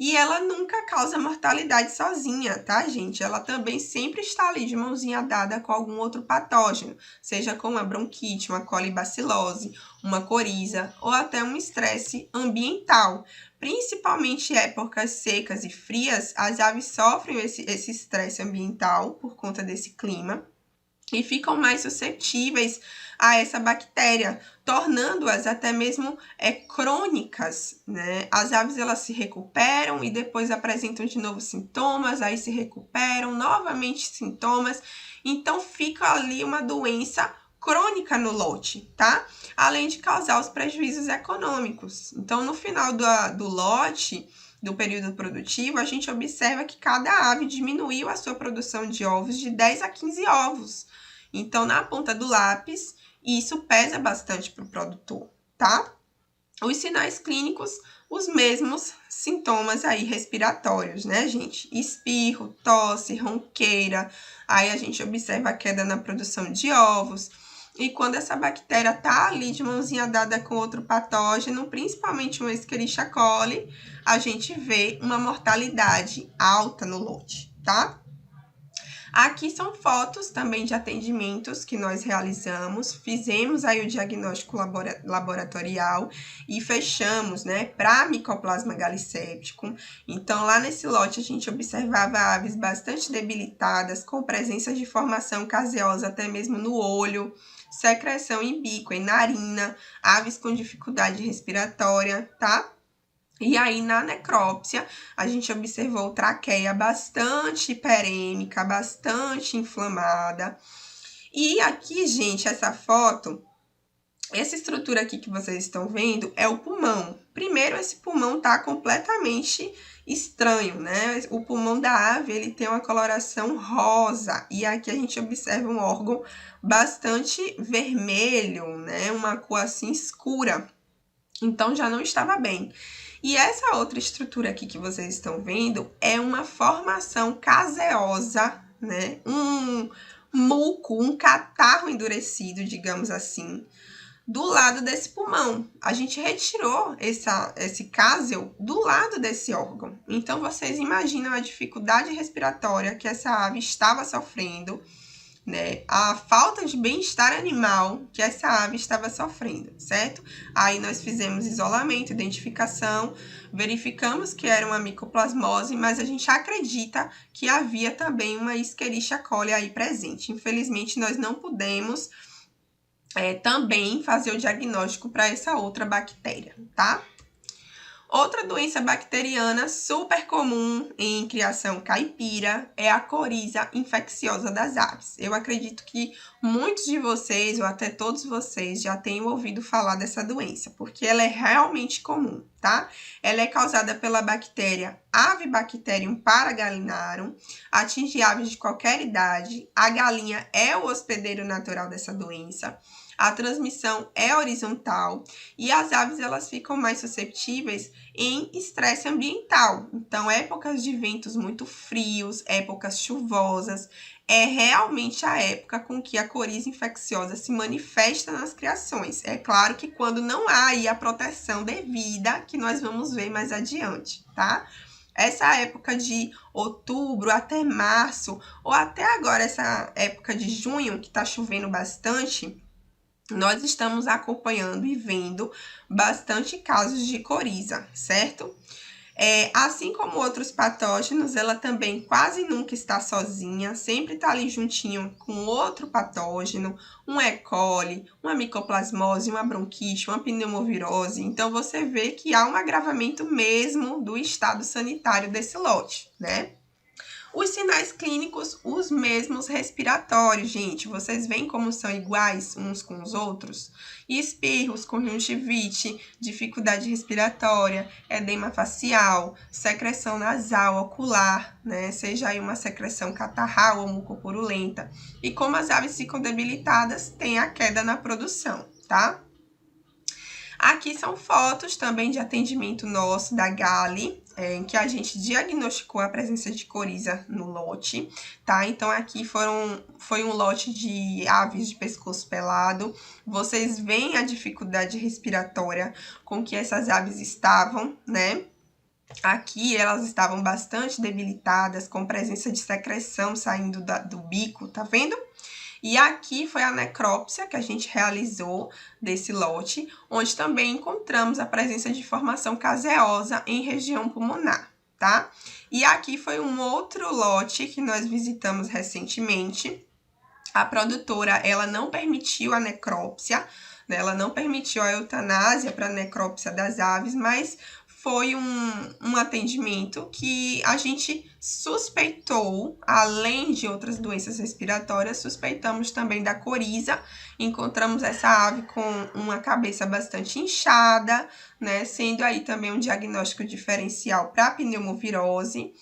E ela nunca causa mortalidade sozinha, tá, gente? Ela também sempre está ali de mãozinha dada com algum outro patógeno, seja com uma bronquite, uma colibacilose, uma coriza ou até um estresse ambiental. Principalmente em épocas secas e frias, as aves sofrem esse estresse ambiental por conta desse clima e ficam mais suscetíveis a essa bactéria, tornando-as até mesmo crônicas, né? As aves, elas se recuperam e depois apresentam de novo sintomas, aí se recuperam, novamente sintomas, então fica ali uma doença crônica no lote, tá? Além de causar os prejuízos econômicos. Então, no final do lote, do período produtivo, a gente observa que cada ave diminuiu a sua produção de ovos de 10 a 15 ovos. Então, na ponta do lápis, isso pesa bastante para o produtor, tá? Os sinais clínicos, os mesmos sintomas aí respiratórios, né, gente? Espirro, tosse, ronqueira, aí a gente observa a queda na produção de ovos. E quando essa bactéria tá ali de mãozinha dada com outro patógeno, principalmente um Escherichia coli, a gente vê uma mortalidade alta no lote, tá? Aqui são fotos também de atendimentos que nós realizamos, fizemos aí o diagnóstico laboratorial e fechamos, né, para Mycoplasma galisepticum. Então, lá nesse lote a gente observava aves bastante debilitadas, com presença de formação caseosa até mesmo no olho, secreção em bico e narina, aves com dificuldade respiratória, tá? E aí, na necrópsia, a gente observou traqueia bastante hiperêmica, bastante inflamada. E aqui, gente, essa foto, essa estrutura aqui que vocês estão vendo é o pulmão. Primeiro, esse pulmão tá completamente estranho, né? O pulmão da ave, ele tem uma coloração rosa. E aqui a gente observa um órgão bastante vermelho, né? Uma cor assim escura. Então, já não estava bem. E essa outra estrutura aqui que vocês estão vendo é uma formação caseosa, né? Um muco, um catarro endurecido, digamos assim, do lado desse pulmão. A gente retirou esse cáseo do lado desse órgão. Então, vocês imaginam a dificuldade respiratória que essa ave estava sofrendo, né? A falta de bem-estar animal que essa ave estava sofrendo, certo? Aí nós fizemos isolamento, identificação, verificamos que era uma micoplasmose, mas a gente acredita que havia também uma Escherichia coli aí presente. Infelizmente, nós não pudemos também fazer o diagnóstico para essa outra bactéria, tá? Outra doença bacteriana super comum em criação caipira é a coriza infecciosa das aves. Eu acredito que muitos de vocês, ou até todos vocês, já tenham ouvido falar dessa doença, porque ela é realmente comum, tá? Ela é causada pela bactéria Avibacterium paragalinarum, atinge aves de qualquer idade, a galinha é o hospedeiro natural dessa doença. A transmissão é horizontal e as aves elas ficam mais suscetíveis em estresse ambiental. Então, épocas de ventos muito frios, épocas chuvosas, é realmente a época com que a coriza infecciosa se manifesta nas criações. É claro que quando não há aí a proteção devida, que nós vamos ver mais adiante, tá? Essa época de outubro até março, ou até agora essa época de junho, que tá chovendo bastante, nós estamos acompanhando e vendo bastante casos de coriza, certo? Assim como outros patógenos, ela também quase nunca está sozinha, sempre está ali juntinho com outro patógeno, um E. coli, uma micoplasmose, uma bronquite, uma pneumovirose. Então, você vê que há um agravamento mesmo do estado sanitário desse lote, né? Os sinais clínicos, os mesmos respiratórios, gente. Vocês veem como são iguais uns com os outros? Espirros, conjuntivite, dificuldade respiratória, edema facial, secreção nasal, ocular, né? Seja aí uma secreção catarral ou mucopurulenta. E como as aves ficam debilitadas, tem a queda na produção, tá? Aqui são fotos também de atendimento nosso da Gali, em que a gente diagnosticou a presença de coriza no lote, tá? Então, aqui foi um lote de aves de pescoço pelado. Vocês veem a dificuldade respiratória com que essas aves estavam, né? Aqui elas estavam bastante debilitadas, com presença de secreção saindo do bico, tá vendo? E aqui foi a necrópsia que a gente realizou desse lote, onde também encontramos a presença de formação caseosa em região pulmonar, tá? E aqui foi um outro lote que nós visitamos recentemente. A produtora, ela não permitiu a necrópsia, né? Ela não permitiu a eutanásia para a necrópsia das aves, mas foi um atendimento que a gente suspeitou, além de outras doenças respiratórias, suspeitamos também da coriza. Encontramos essa ave com uma cabeça bastante inchada, né? Sendo aí também um diagnóstico diferencial para pneumovirose.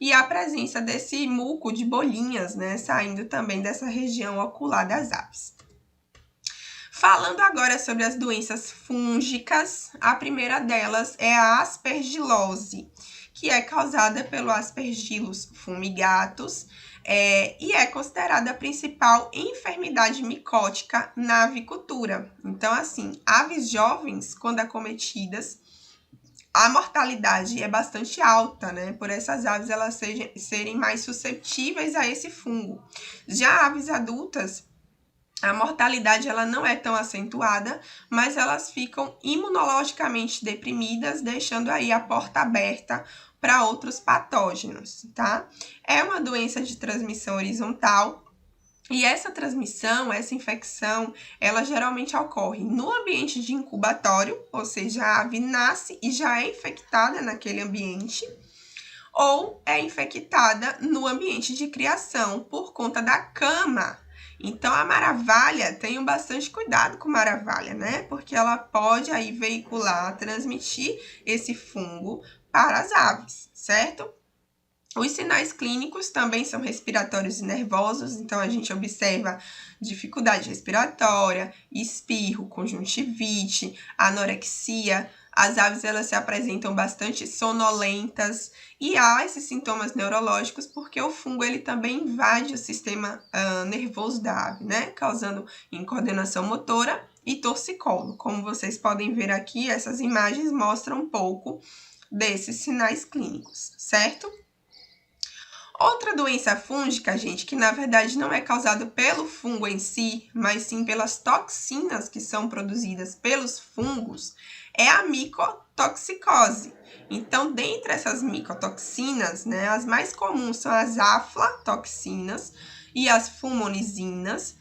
E a presença desse muco de bolinhas, né? Saindo também dessa região ocular das aves. Falando agora sobre as doenças fúngicas, a primeira delas é a aspergilose, que é causada pelo Aspergillus fumigatus e é considerada a principal enfermidade micótica na avicultura. Então, assim, aves jovens, quando acometidas, a mortalidade é bastante alta, né? Por essas aves elas serem mais suscetíveis a esse fungo. Já aves adultas, a mortalidade ela não é tão acentuada, mas elas ficam imunologicamente deprimidas, deixando aí a porta aberta para outros patógenos, tá? É uma doença de transmissão horizontal, E essa transmissão, essa infecção, ela geralmente ocorre no ambiente de incubatório, ou seja, a ave nasce e já é infectada naquele ambiente, ou é infectada no ambiente de criação por conta da cama. Então, a maravalha, tenham bastante cuidado com maravalha, né? Porque ela pode aí veicular, transmitir esse fungo para as aves, certo? Os sinais clínicos também são respiratórios e nervosos, então a gente observa dificuldade respiratória, espirro, conjuntivite, anorexia. As aves elas se apresentam bastante sonolentas e há esses sintomas neurológicos porque o fungo ele também invade o sistema nervoso da ave, né? Causando incoordenação motora e torcicolo. Como vocês podem ver aqui, essas imagens mostram um pouco desses sinais clínicos, certo? Outra doença fúngica, gente, que na verdade não é causada pelo fungo em si, mas sim pelas toxinas que são produzidas pelos fungos, é a micotoxicose. Então, dentre essas micotoxinas, né, as mais comuns são as aflatoxinas e as fumonizinas.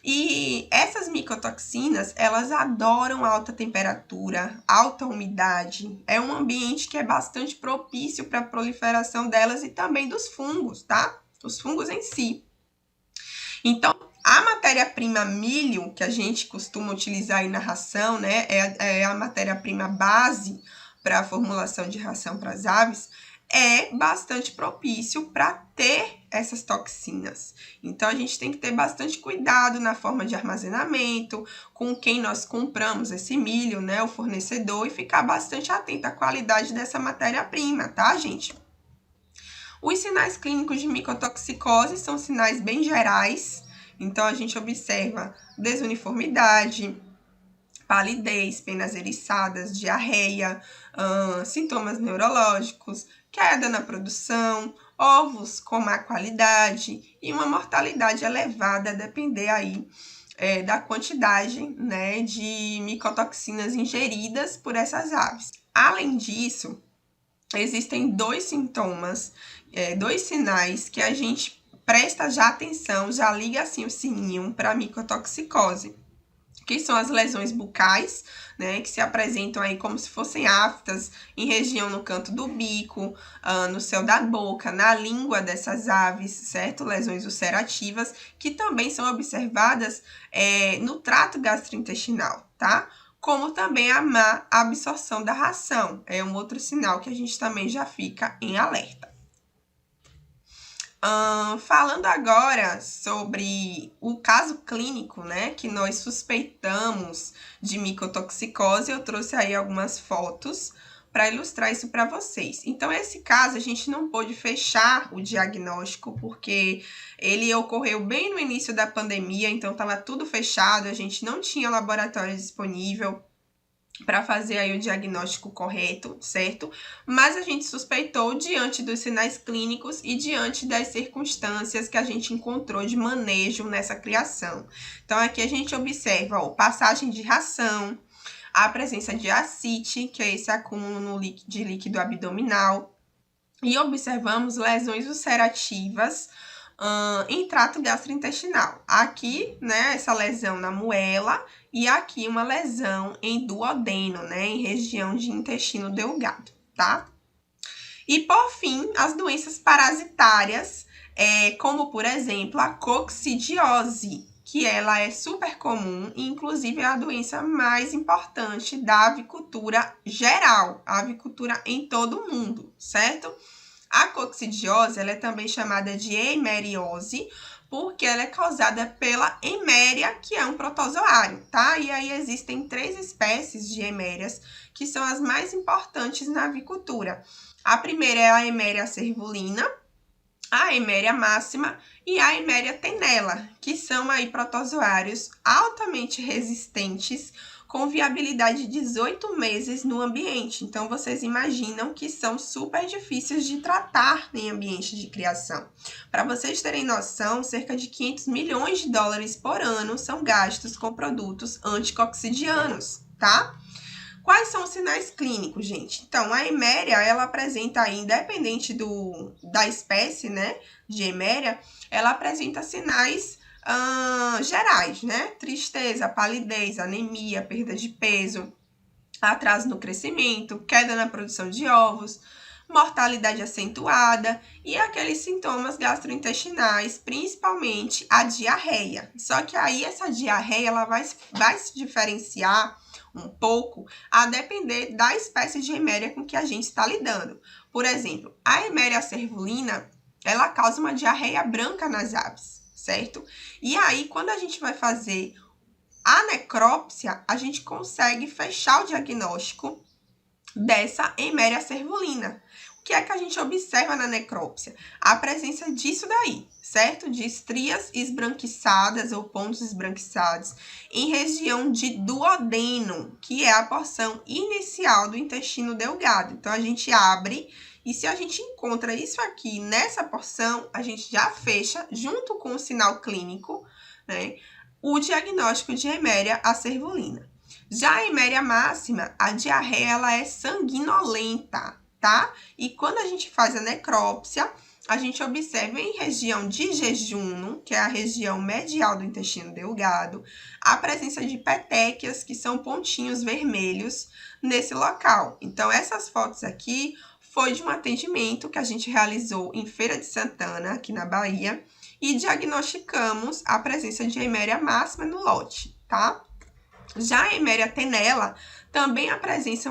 E essas micotoxinas, elas adoram alta temperatura, alta umidade. É um ambiente que é bastante propício para a proliferação delas e também dos fungos, tá? Os fungos em si. Então, a matéria-prima milho, que a gente costuma utilizar aí na ração, né? É a matéria-prima base para a formulação de ração para as aves, é bastante propício para ter essas toxinas. Então, a gente tem que ter bastante cuidado na forma de armazenamento, com quem nós compramos esse milho, né, o fornecedor, e ficar bastante atento à qualidade dessa matéria-prima, tá, gente? Os sinais clínicos de micotoxicose são sinais bem gerais, então a gente observa desuniformidade, palidez, penas eriçadas, diarreia, sintomas neurológicos, queda na produção, ovos com má qualidade e uma mortalidade elevada, a depender aí da quantidade, né, de micotoxinas ingeridas por essas aves. Além disso, existem dois sintomas, dois sinais que a gente presta já atenção, já liga assim o sininho para micotoxicose, que são as lesões bucais, né, que se apresentam aí como se fossem aftas em região no canto do bico, no céu da boca, na língua dessas aves, certo? Lesões ulcerativas, que também são observadas no trato gastrointestinal, tá? Como também a má absorção da ração, é um outro sinal que a gente também já fica em alerta. Falando agora sobre o caso clínico, né, que nós suspeitamos de micotoxicose, eu trouxe aí algumas fotos para ilustrar isso para vocês. Então, esse caso a gente não pôde fechar o diagnóstico porque ele ocorreu bem no início da pandemia, então estava tudo fechado, a gente não tinha laboratório disponível para fazer aí o diagnóstico correto, certo? Mas a gente suspeitou diante dos sinais clínicos e diante das circunstâncias que a gente encontrou de manejo nessa criação. Então, aqui a gente observa, ó, passagem de ração, a presença de ascite, que é esse acúmulo de líquido abdominal, e observamos lesões ulcerativas em trato gastrointestinal. Aqui, né, essa lesão na moela e aqui uma lesão em duodeno, né, em região de intestino delgado, tá? E, por fim, as doenças parasitárias, como, por exemplo, a coccidiose, que ela é super comum e, inclusive, é a doença mais importante da avicultura geral, a avicultura em todo o mundo, certo? A coccidiose, ela é também chamada de hemeriose, porque ela é causada pela heméria, que é um protozoário, tá? E aí existem 3 espécies de hemérias, que são as mais importantes na avicultura. A primeira é a heméria cervulina, a heméria máxima e a heméria tenella, que são aí protozoários altamente resistentes, com viabilidade de 18 meses no ambiente. Então, vocês imaginam que são super difíceis de tratar em ambiente de criação. Para vocês terem noção, cerca de 500 milhões de dólares por ano são gastos com produtos anticoccidianos, tá? Quais são os sinais clínicos, gente? Então, a heméria, ela apresenta aí, independente da espécie, né, de heméria, ela apresenta sinais gerais, né? Tristeza, palidez, anemia, perda de peso, atraso no crescimento, queda na produção de ovos, mortalidade acentuada e aqueles sintomas gastrointestinais, principalmente a diarreia. Só que aí essa diarreia ela vai se diferenciar um pouco a depender da espécie de Eméria com que a gente está lidando. Por exemplo, a Eméria cervulina, ela causa uma diarreia branca nas aves, certo? E aí, quando a gente vai fazer a necrópsia, a gente consegue fechar o diagnóstico dessa Eméria cervulina. O que é que a gente observa na necrópsia? A presença disso daí, certo? De estrias esbranquiçadas ou pontos esbranquiçados em região de duodeno, que é a porção inicial do intestino delgado. Então, a gente abre e se a gente encontra isso aqui nessa porção, a gente já fecha, junto com o sinal clínico, né, o diagnóstico de Eméria cervulina. Já a Eméria máxima, a diarreia ela é sanguinolenta, tá? E quando a gente faz a necrópsia, a gente observa em região de jejum, que é a região medial do intestino delgado, a presença de petequias, que são pontinhos vermelhos nesse local. Então, essas fotos aqui foi de um atendimento que a gente realizou em Feira de Santana, aqui na Bahia, e diagnosticamos a presença de Eméria máxima no lote, tá? Já a Eméria tenella também apresenta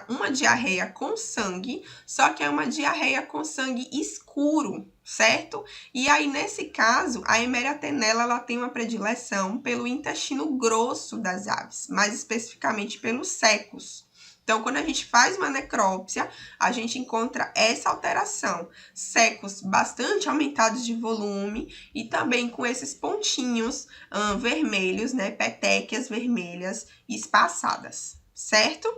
uma diarreia com sangue, só que é uma diarreia com sangue escuro, certo? E aí, nesse caso, a Eméria tenella ela tem uma predileção pelo intestino grosso das aves, mais especificamente pelos secos. Então, quando a gente faz uma necrópsia, a gente encontra essa alteração. Secos bastante aumentados de volume e também com esses pontinhos vermelhos, né? Petequias vermelhas espaçadas, certo?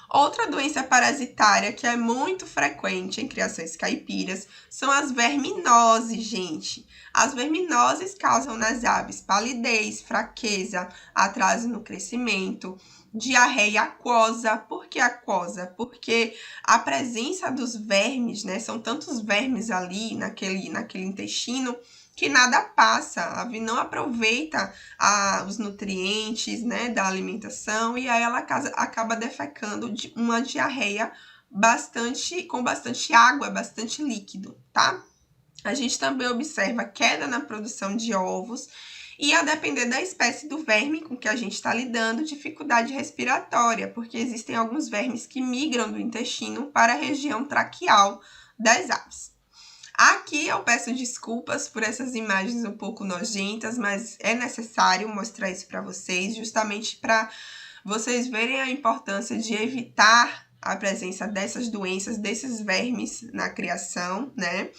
Outra doença parasitária que é muito frequente em criações caipiras são as verminoses, gente. As verminoses causam nas aves palidez, fraqueza, atraso no crescimento, diarreia aquosa. Por que aquosa? Porque a presença dos vermes, né? São tantos vermes ali naquele intestino que nada passa, a ave não aproveita os nutrientes, né, da alimentação e aí ela acaba defecando de uma diarreia com bastante água, bastante líquido, tá? A gente também observa queda na produção de ovos e, a depender da espécie do verme com que a gente está lidando, dificuldade respiratória, porque existem alguns vermes que migram do intestino para a região traqueal das aves. Aqui eu peço desculpas por essas imagens um pouco nojentas, mas é necessário mostrar isso para vocês, justamente para vocês verem a importância de evitar a presença dessas doenças, desses vermes na criação, né?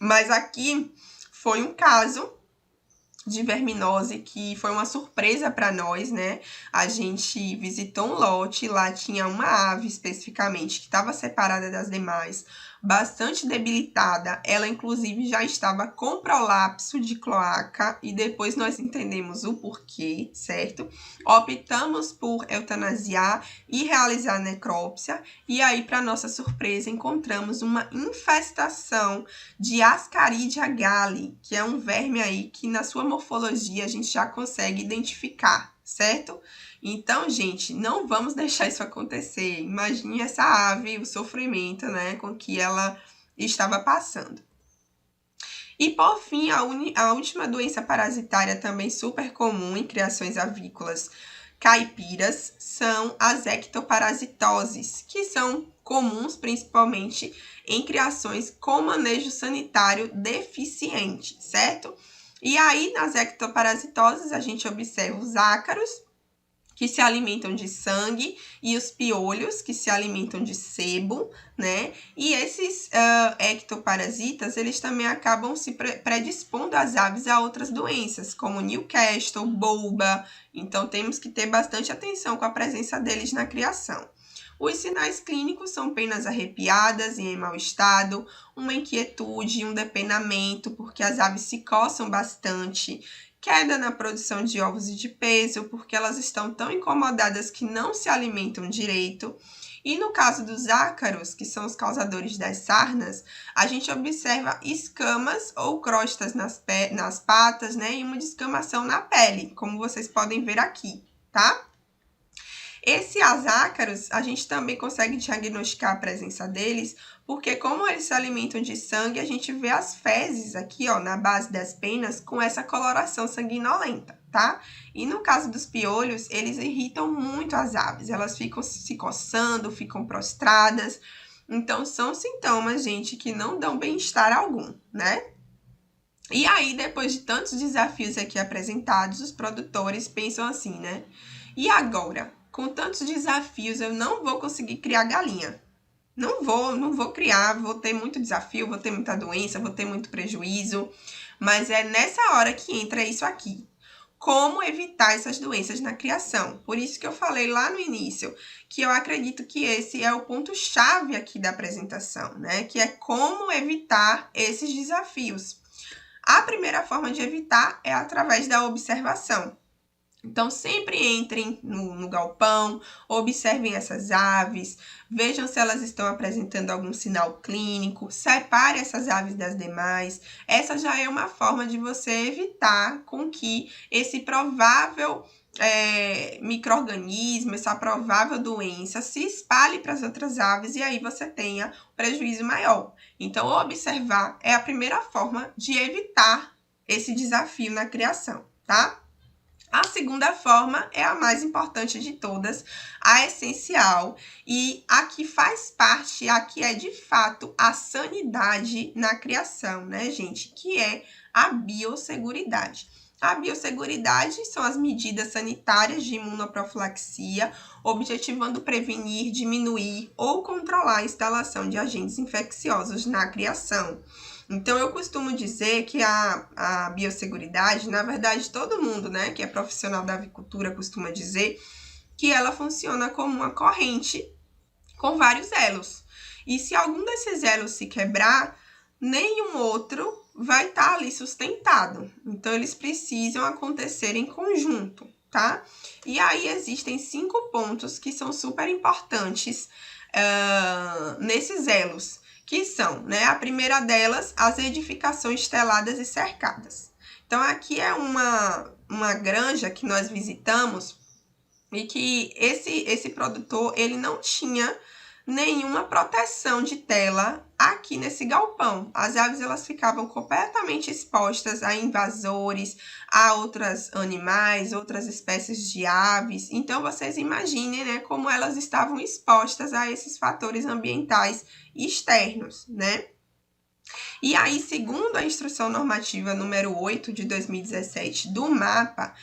Mas aqui foi um caso de verminose que foi uma surpresa para nós, né? A gente visitou um lote, lá tinha uma ave especificamente que estava separada das demais, bastante debilitada. Ela, inclusive, já estava com prolapso de cloaca e depois nós entendemos o porquê, certo? Optamos por eutanasiar e realizar a necrópsia e aí, para nossa surpresa, encontramos uma infestação de Ascaridia galli, que é um verme aí que na sua morfologia a gente já consegue identificar, certo? Então, gente, não vamos deixar isso acontecer. Imagine essa ave, o sofrimento, né, com que ela estava passando. E, por fim, a última doença parasitária também super comum em criações avícolas caipiras são as ectoparasitoses, que são comuns principalmente em criações com manejo sanitário deficiente, certo? E aí, nas ectoparasitoses, a gente observa os ácaros, que se alimentam de sangue, e os piolhos, que se alimentam de sebo, né? E esses ectoparasitas, eles também acabam se predispondo as aves a outras doenças, como Newcastle, Bulba. Então, temos que ter bastante atenção com a presença deles na criação. Os sinais clínicos são penas arrepiadas e em mau estado, uma inquietude, um depenamento, porque as aves se coçam bastante, queda na produção de ovos e de peso, porque elas estão tão incomodadas que não se alimentam direito, E no caso dos ácaros, que são os causadores das sarnas, a gente observa escamas ou crostas nas patas, né? E uma descamação na pele, como vocês podem ver aqui, tá? Esses ácaros, a gente também consegue diagnosticar a presença deles, porque como eles se alimentam de sangue, a gente vê as fezes aqui, ó, na base das penas, com essa coloração sanguinolenta, tá? E no caso dos piolhos, eles irritam muito as aves, elas ficam se coçando, ficam prostradas. Então, são sintomas, gente, que não dão bem-estar algum, né? E aí, depois de tantos desafios aqui apresentados, os produtores pensam assim, né? E agora? Com tantos desafios, eu não vou conseguir criar galinha. Não vou criar, vou ter muito desafio, vou ter muita doença, vou ter muito prejuízo. Mas é nessa hora que entra isso aqui. Como evitar essas doenças na criação. Por isso que eu falei lá no início, que eu acredito que esse é o ponto-chave aqui da apresentação, né? Que é como evitar esses desafios. A primeira forma de evitar é através da observação. Então, sempre entrem no galpão, observem essas aves, vejam se elas estão apresentando algum sinal clínico, separe essas aves das demais. Essa já é uma forma de você evitar com que esse provável micro-organismo, essa provável doença se espalhe para as outras aves e aí você tenha um prejuízo maior. Então, observar é a primeira forma de evitar esse desafio na criação, tá? A segunda forma é a mais importante de todas, a essencial, e a que faz parte, a que é de fato a sanidade na criação, né, gente? Que é a biosseguridade. A biosseguridade são as medidas sanitárias de imunoprofilaxia, objetivando prevenir, diminuir ou controlar a instalação de agentes infecciosos na criação. Então, eu costumo dizer que a biosseguridade, na verdade, todo mundo, né, que é profissional da avicultura costuma dizer que ela funciona como uma corrente com vários elos. E se algum desses elos se quebrar, nenhum outro vai estar ali sustentado. Então, eles precisam acontecer em conjunto, tá? E aí, existem 5 pontos que são super importantes nesses elos, que são, né, a primeira delas, as edificações teladas e cercadas. Então, aqui é uma granja que nós visitamos e que esse produtor, ele não tinha nenhuma proteção de tela aqui nesse galpão. As aves, elas ficavam completamente expostas a invasores, a outros animais, outras espécies de aves. Então, vocês imaginem, né, como elas estavam expostas a esses fatores ambientais externos, né? E aí, segundo a Instrução Normativa número 8 de 2017 do MAPA,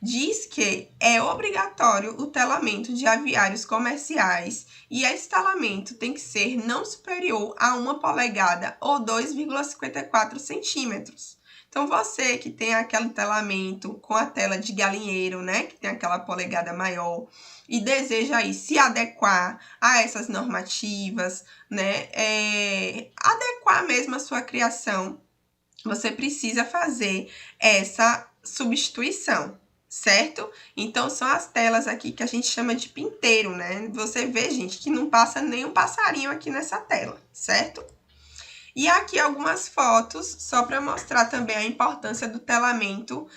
diz que é obrigatório o telamento de aviários comerciais e esse telamento tem que ser não superior a 1 polegada ou 2,54 centímetros. Então, você que tem aquele telamento com a tela de galinheiro, né, que tem aquela polegada maior, e deseja aí se adequar a essas normativas, né, adequar mesmo a sua criação, você precisa fazer essa substituição, certo? Então, são as telas aqui que a gente chama de pinteiro, né? Você vê, gente, que não passa nenhum passarinho aqui nessa tela, certo? E aqui algumas fotos, só para mostrar também a importância do telamento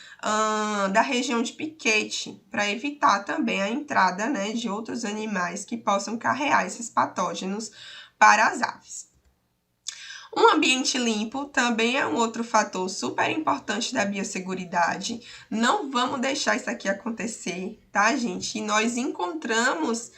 da região de piquete, para evitar também a entrada, né, de outros animais que possam carregar esses patógenos para as aves. Um ambiente limpo também é um outro fator super importante da biosseguridade. Não vamos deixar isso aqui acontecer, tá, gente? E nós encontramos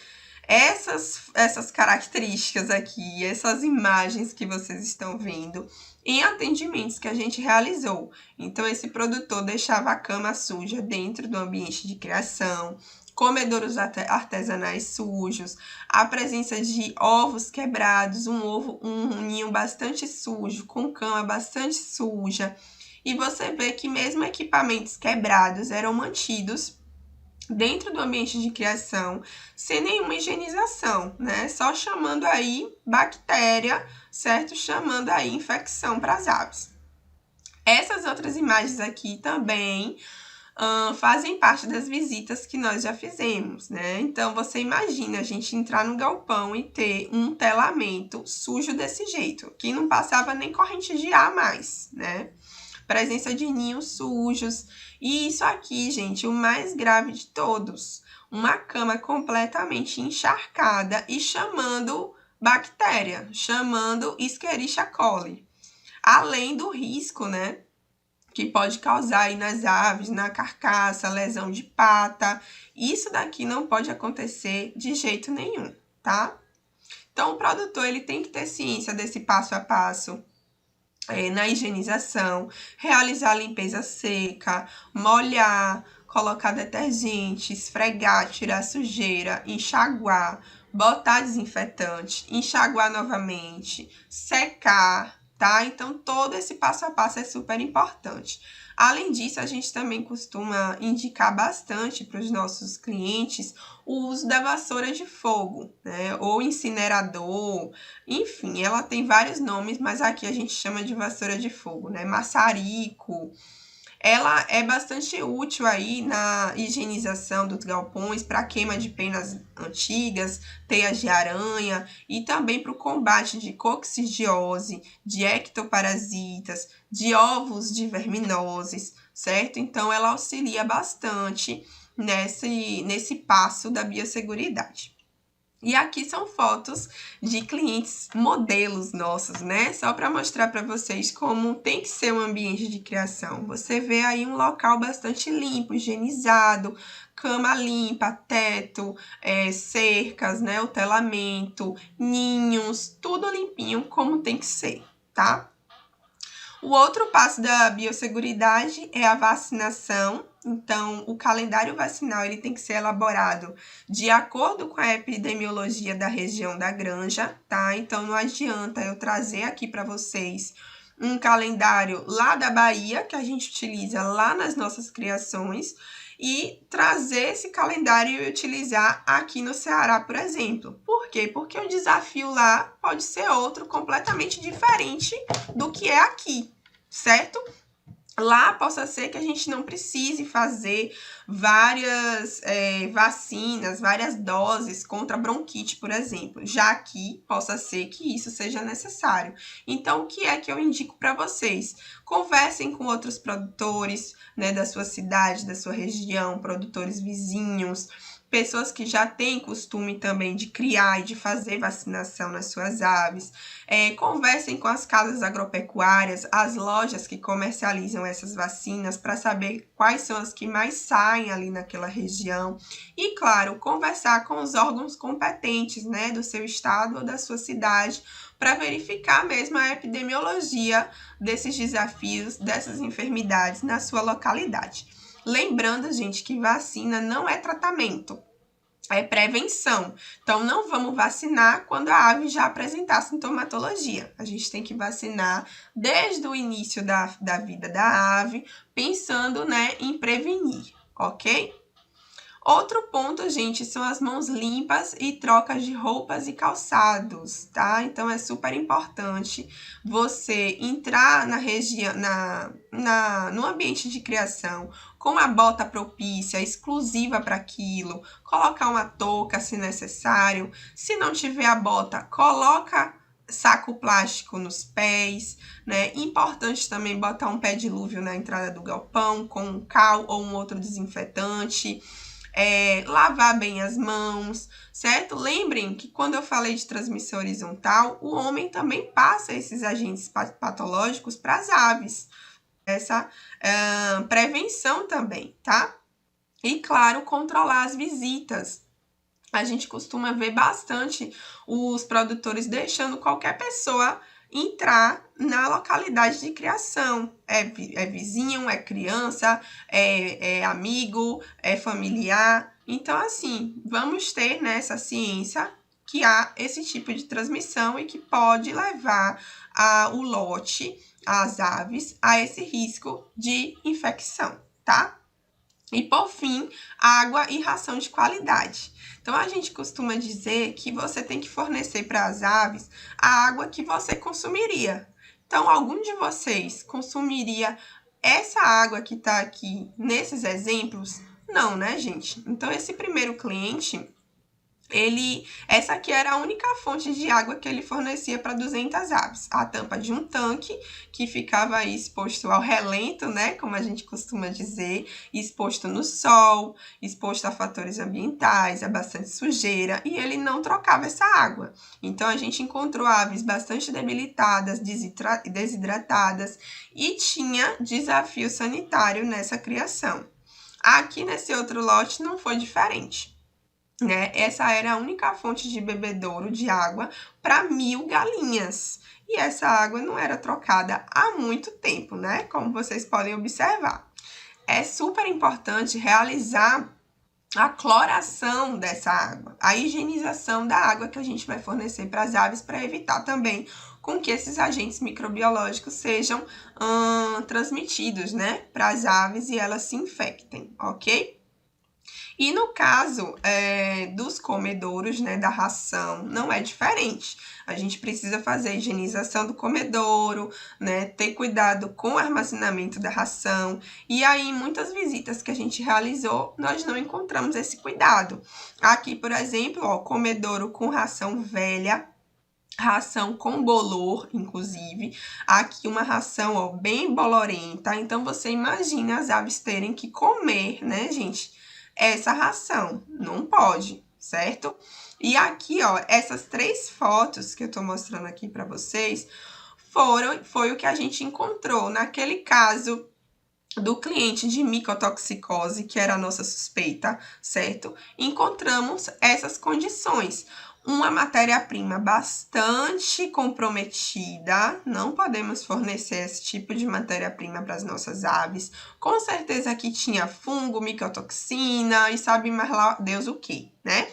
essas características aqui, essas imagens que vocês estão vendo em atendimentos que a gente realizou. Então, esse produtor deixava a cama suja dentro do ambiente de criação, comedouros artesanais sujos, a presença de ovos quebrados, um ninho bastante sujo, com cama bastante suja. E você vê que mesmo equipamentos quebrados eram mantidos dentro do ambiente de criação, sem nenhuma higienização, né? Só chamando aí bactéria, certo? Chamando aí infecção para as aves. Essas outras imagens aqui também fazem parte das visitas que nós já fizemos, né? Então, você imagina a gente entrar no galpão e ter um telamento sujo desse jeito, que não passava nem corrente de ar mais, né? Presença de ninhos sujos. E isso aqui, gente, o mais grave de todos. Uma cama completamente encharcada e chamando bactéria, chamando Escherichia coli. Além do risco, né, que pode causar aí nas aves, na carcaça, lesão de pata. Isso daqui não pode acontecer de jeito nenhum, tá? Então, o produtor ele tem que ter ciência desse passo a passo na higienização, realizar a limpeza seca, molhar, colocar detergente, esfregar, tirar sujeira, enxaguar, botar desinfetante, enxaguar novamente, secar, tá? Então, todo esse passo a passo é super importante. Além disso, a gente também costuma indicar bastante para os nossos clientes o uso da vassoura de fogo, né? Ou incinerador, enfim, ela tem vários nomes, mas aqui a gente chama de vassoura de fogo, né? Maçarico. Ela é bastante útil aí na higienização dos galpões, para queima de penas antigas, teias de aranha e também para o combate de coccidiose, de ectoparasitas, de ovos de verminoses, certo? Então, ela auxilia bastante nesse passo da biosseguridade. E aqui são fotos de clientes modelos nossos, né? Só para mostrar para vocês como tem que ser um ambiente de criação. Você vê aí um local bastante limpo, higienizado, cama limpa, teto, cercas, né? O telamento, ninhos, tudo limpinho como tem que ser, tá? O outro passo da biosseguridade é a vacinação. Então, o calendário vacinal ele tem que ser elaborado de acordo com a epidemiologia da região da granja, tá? Então, não adianta eu trazer aqui para vocês um calendário lá da Bahia, que a gente utiliza lá nas nossas criações, e trazer esse calendário e utilizar aqui no Ceará, por exemplo. Por quê? Porque o desafio lá pode ser outro, completamente diferente do que é aqui, certo? Lá possa ser que a gente não precise fazer várias vacinas, várias doses contra bronquite, por exemplo. Já aqui possa ser que isso seja necessário. Então, o que é que eu indico para vocês? Conversem com outros produtores, né, da sua cidade, da sua região, produtores vizinhos, pessoas que já têm costume também de criar e de fazer vacinação nas suas aves. Conversem com as casas agropecuárias, as lojas que comercializam essas vacinas, para saber quais são as que mais saem ali naquela região. E, claro, conversar com os órgãos competentes, né, do seu estado ou da sua cidade, para verificar mesmo a epidemiologia desses desafios, dessas enfermidades na sua localidade. Lembrando, gente, que vacina não é tratamento, é prevenção. Então, não vamos vacinar quando a ave já apresentar sintomatologia. A gente tem que vacinar desde o início da vida da ave, pensando, né, em prevenir, ok? Outro ponto, gente, são as mãos limpas e trocas de roupas e calçados, tá? Então, é super importante você entrar na região, no ambiente de criação com a bota propícia, exclusiva para aquilo, colocar uma touca se necessário. Se não tiver a bota, coloca saco plástico nos pés, né? Importante também botar um pé dilúvio na entrada do galpão com um cal ou um outro desinfetante. Lavar bem as mãos, certo? Lembrem que quando eu falei de transmissão horizontal, o homem também passa esses agentes patológicos para as aves. Essa prevenção também, tá? E, claro, controlar as visitas. A gente costuma ver bastante os produtores deixando qualquer pessoa entrar na localidade de criação. É vizinho, é criança, é amigo, é familiar. Então, assim, vamos ter nessa ciência que há esse tipo de transmissão e que pode levar o lote, as aves, a esse risco de infecção, tá? E, por fim, água e ração de qualidade. Então, a gente costuma dizer que você tem que fornecer para as aves a água que você consumiria. Então, algum de vocês consumiria essa água que tá aqui nesses exemplos, não, né, gente? Então, esse primeiro cliente, essa aqui era a única fonte de água que ele fornecia para 200 aves. A tampa de um tanque que ficava aí exposto ao relento, né, como a gente costuma dizer, exposto no sol, exposto a fatores ambientais, a bastante sujeira, e ele não trocava essa água. Então, a gente encontrou aves bastante debilitadas, desidratadas, e tinha desafio sanitário nessa criação. Aqui nesse outro lote não foi diferente. Né? Essa era a única fonte de bebedouro de água para 1000 galinhas. E essa água não era trocada há muito tempo, né? Como vocês podem observar. É super importante realizar a cloração dessa água, a higienização da água que a gente vai fornecer para as aves, para evitar também com que esses agentes microbiológicos sejam transmitidos, né, para as aves e elas se infectem, ok? E no caso dos comedouros, né, da ração, não é diferente. A gente precisa fazer a higienização do comedouro, né, ter cuidado com o armazenamento da ração. E aí, em muitas visitas que a gente realizou, nós não encontramos esse cuidado. Aqui, por exemplo, ó, comedouro com ração velha, ração com bolor, inclusive. Aqui uma ração, ó, bem bolorenta. Então, você imagina as aves terem que comer, né, gente? Essa ração, não pode, certo? E aqui, ó, essas 3 fotos que eu tô mostrando aqui para vocês foi o que a gente encontrou naquele caso do cliente de micotoxicose, que era a nossa suspeita, certo? Encontramos essas condições. Uma matéria-prima bastante comprometida, não podemos fornecer esse tipo de matéria-prima para as nossas aves. Com certeza aqui tinha fungo, micotoxina e sabe mais lá Deus o que, né?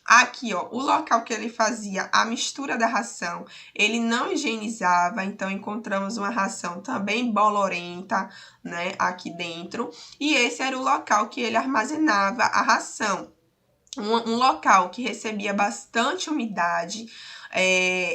Aqui, ó, o local que ele fazia a mistura da ração, ele não higienizava, então encontramos uma ração também bolorenta, né, aqui dentro. E esse era o local que ele armazenava a ração. Um local que recebia bastante umidade,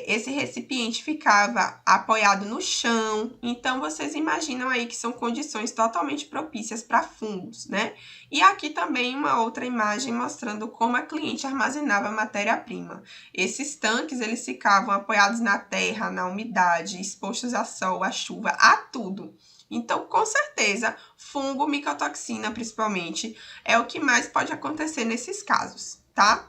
esse recipiente ficava apoiado no chão, então vocês imaginam aí que são condições totalmente propícias para fungos, né? E aqui também uma outra imagem mostrando como a cliente armazenava a matéria-prima. Esses tanques, eles ficavam apoiados na terra, na umidade, expostos ao sol, à chuva, a tudo. Então, com certeza, fungo, micotoxina, principalmente, é o que mais pode acontecer nesses casos, tá?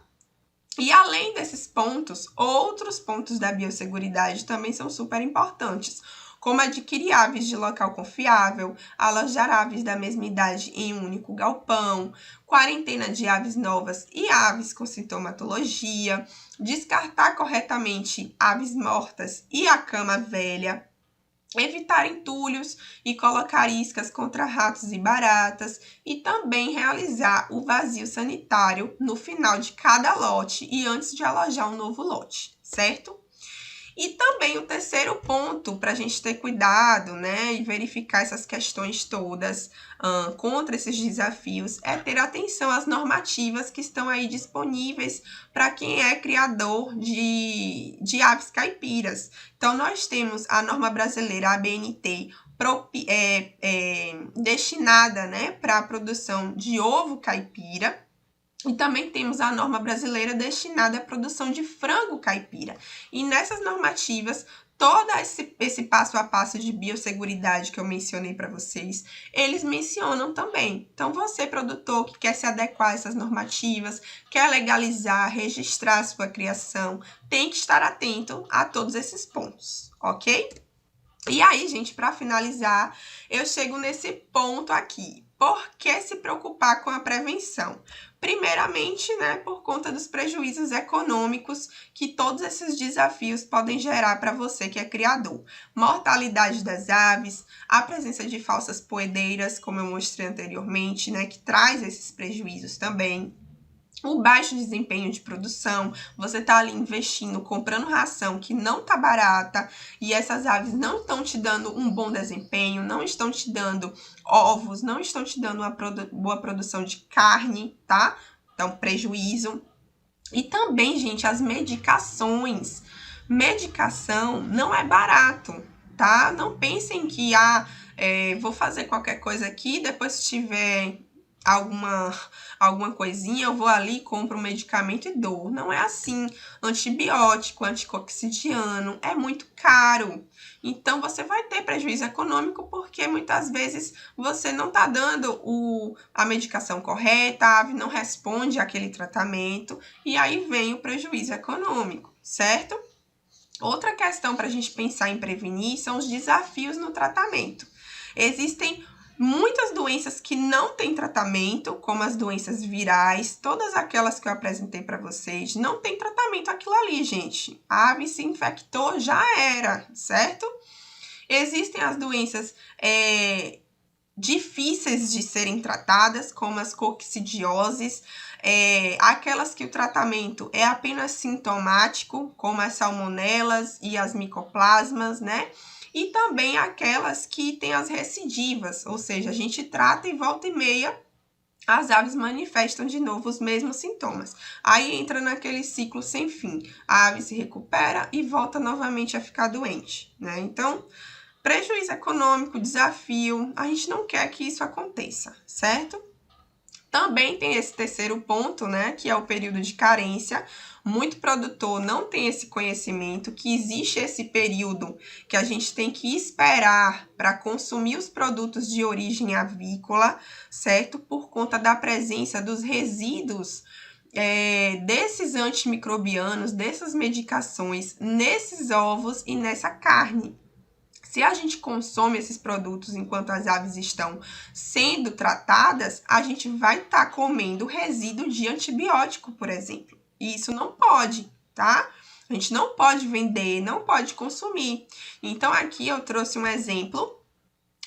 E além desses pontos, outros pontos da biosseguridade também são super importantes, como adquirir aves de local confiável, alojar aves da mesma idade em um único galpão, quarentena de aves novas e aves com sintomatologia, descartar corretamente aves mortas e a cama velha, evitar entulhos e colocar iscas contra ratos e baratas, e também realizar o vazio sanitário no final de cada lote e antes de alojar um novo lote, certo? E também o terceiro ponto para a gente ter cuidado, né, e verificar essas questões todas contra esses desafios é ter atenção às normativas que estão aí disponíveis para quem é criador de aves caipiras. Então, nós temos a norma brasileira, a BNT, destinada, né, para a produção de ovo caipira. E também temos a norma brasileira destinada à produção de frango caipira. E nessas normativas, todo esse passo a passo de biosseguridade que eu mencionei para vocês, eles mencionam também. Então, você, produtor, que quer se adequar a essas normativas, quer legalizar, registrar a sua criação, tem que estar atento a todos esses pontos, ok? E aí, gente, para finalizar, eu chego nesse ponto aqui. Por que se preocupar com a prevenção? Primeiramente, né, por conta dos prejuízos econômicos que todos esses desafios podem gerar para você que é criador. Mortalidade das aves, a presença de falsas poedeiras, como eu mostrei anteriormente, né, que traz esses prejuízos também. O baixo desempenho de produção, você tá ali investindo, comprando ração que não tá barata e essas aves não estão te dando um bom desempenho, não estão te dando ovos, não estão te dando uma boa produção de carne, tá? Então, prejuízo. E também, gente, as medicações. Medicação não é barato, tá? Não pensem que vou fazer qualquer coisa aqui, depois se tiver alguma coisinha, eu vou ali, compro um medicamento e dou. Não é assim. Antibiótico, anticoccidiano, é muito caro. Então, você vai ter prejuízo econômico porque muitas vezes você não está dando a medicação correta, a ave não responde àquele tratamento e aí vem o prejuízo econômico, certo? Outra questão para a gente pensar em prevenir são os desafios no tratamento. Existem muitas doenças que não têm tratamento, como as doenças virais, todas aquelas que eu apresentei para vocês, não tem tratamento aquilo ali, gente. A ave se infectou, já era, certo? Existem as doenças difíceis de serem tratadas, como as coccidioses, aquelas que o tratamento é apenas sintomático, como as salmonelas e as micoplasmas, né? E também aquelas que têm as recidivas, ou seja, a gente trata e volta e meia as aves manifestam de novo os mesmos sintomas. Aí entra naquele ciclo sem fim. A ave se recupera e volta novamente a ficar doente, né? Então, prejuízo econômico, desafio, a gente não quer que isso aconteça, certo? Também tem esse terceiro ponto, né, que é o período de carência. Muito produtor não tem esse conhecimento que existe esse período que a gente tem que esperar para consumir os produtos de origem avícola, certo? Por conta da presença dos resíduos desses antimicrobianos, dessas medicações, nesses ovos e nessa carne. Se a gente consome esses produtos enquanto as aves estão sendo tratadas, a gente vai estar comendo resíduo de antibiótico, por exemplo. E isso não pode, tá? A gente não pode vender, não pode consumir. Então, aqui eu trouxe um exemplo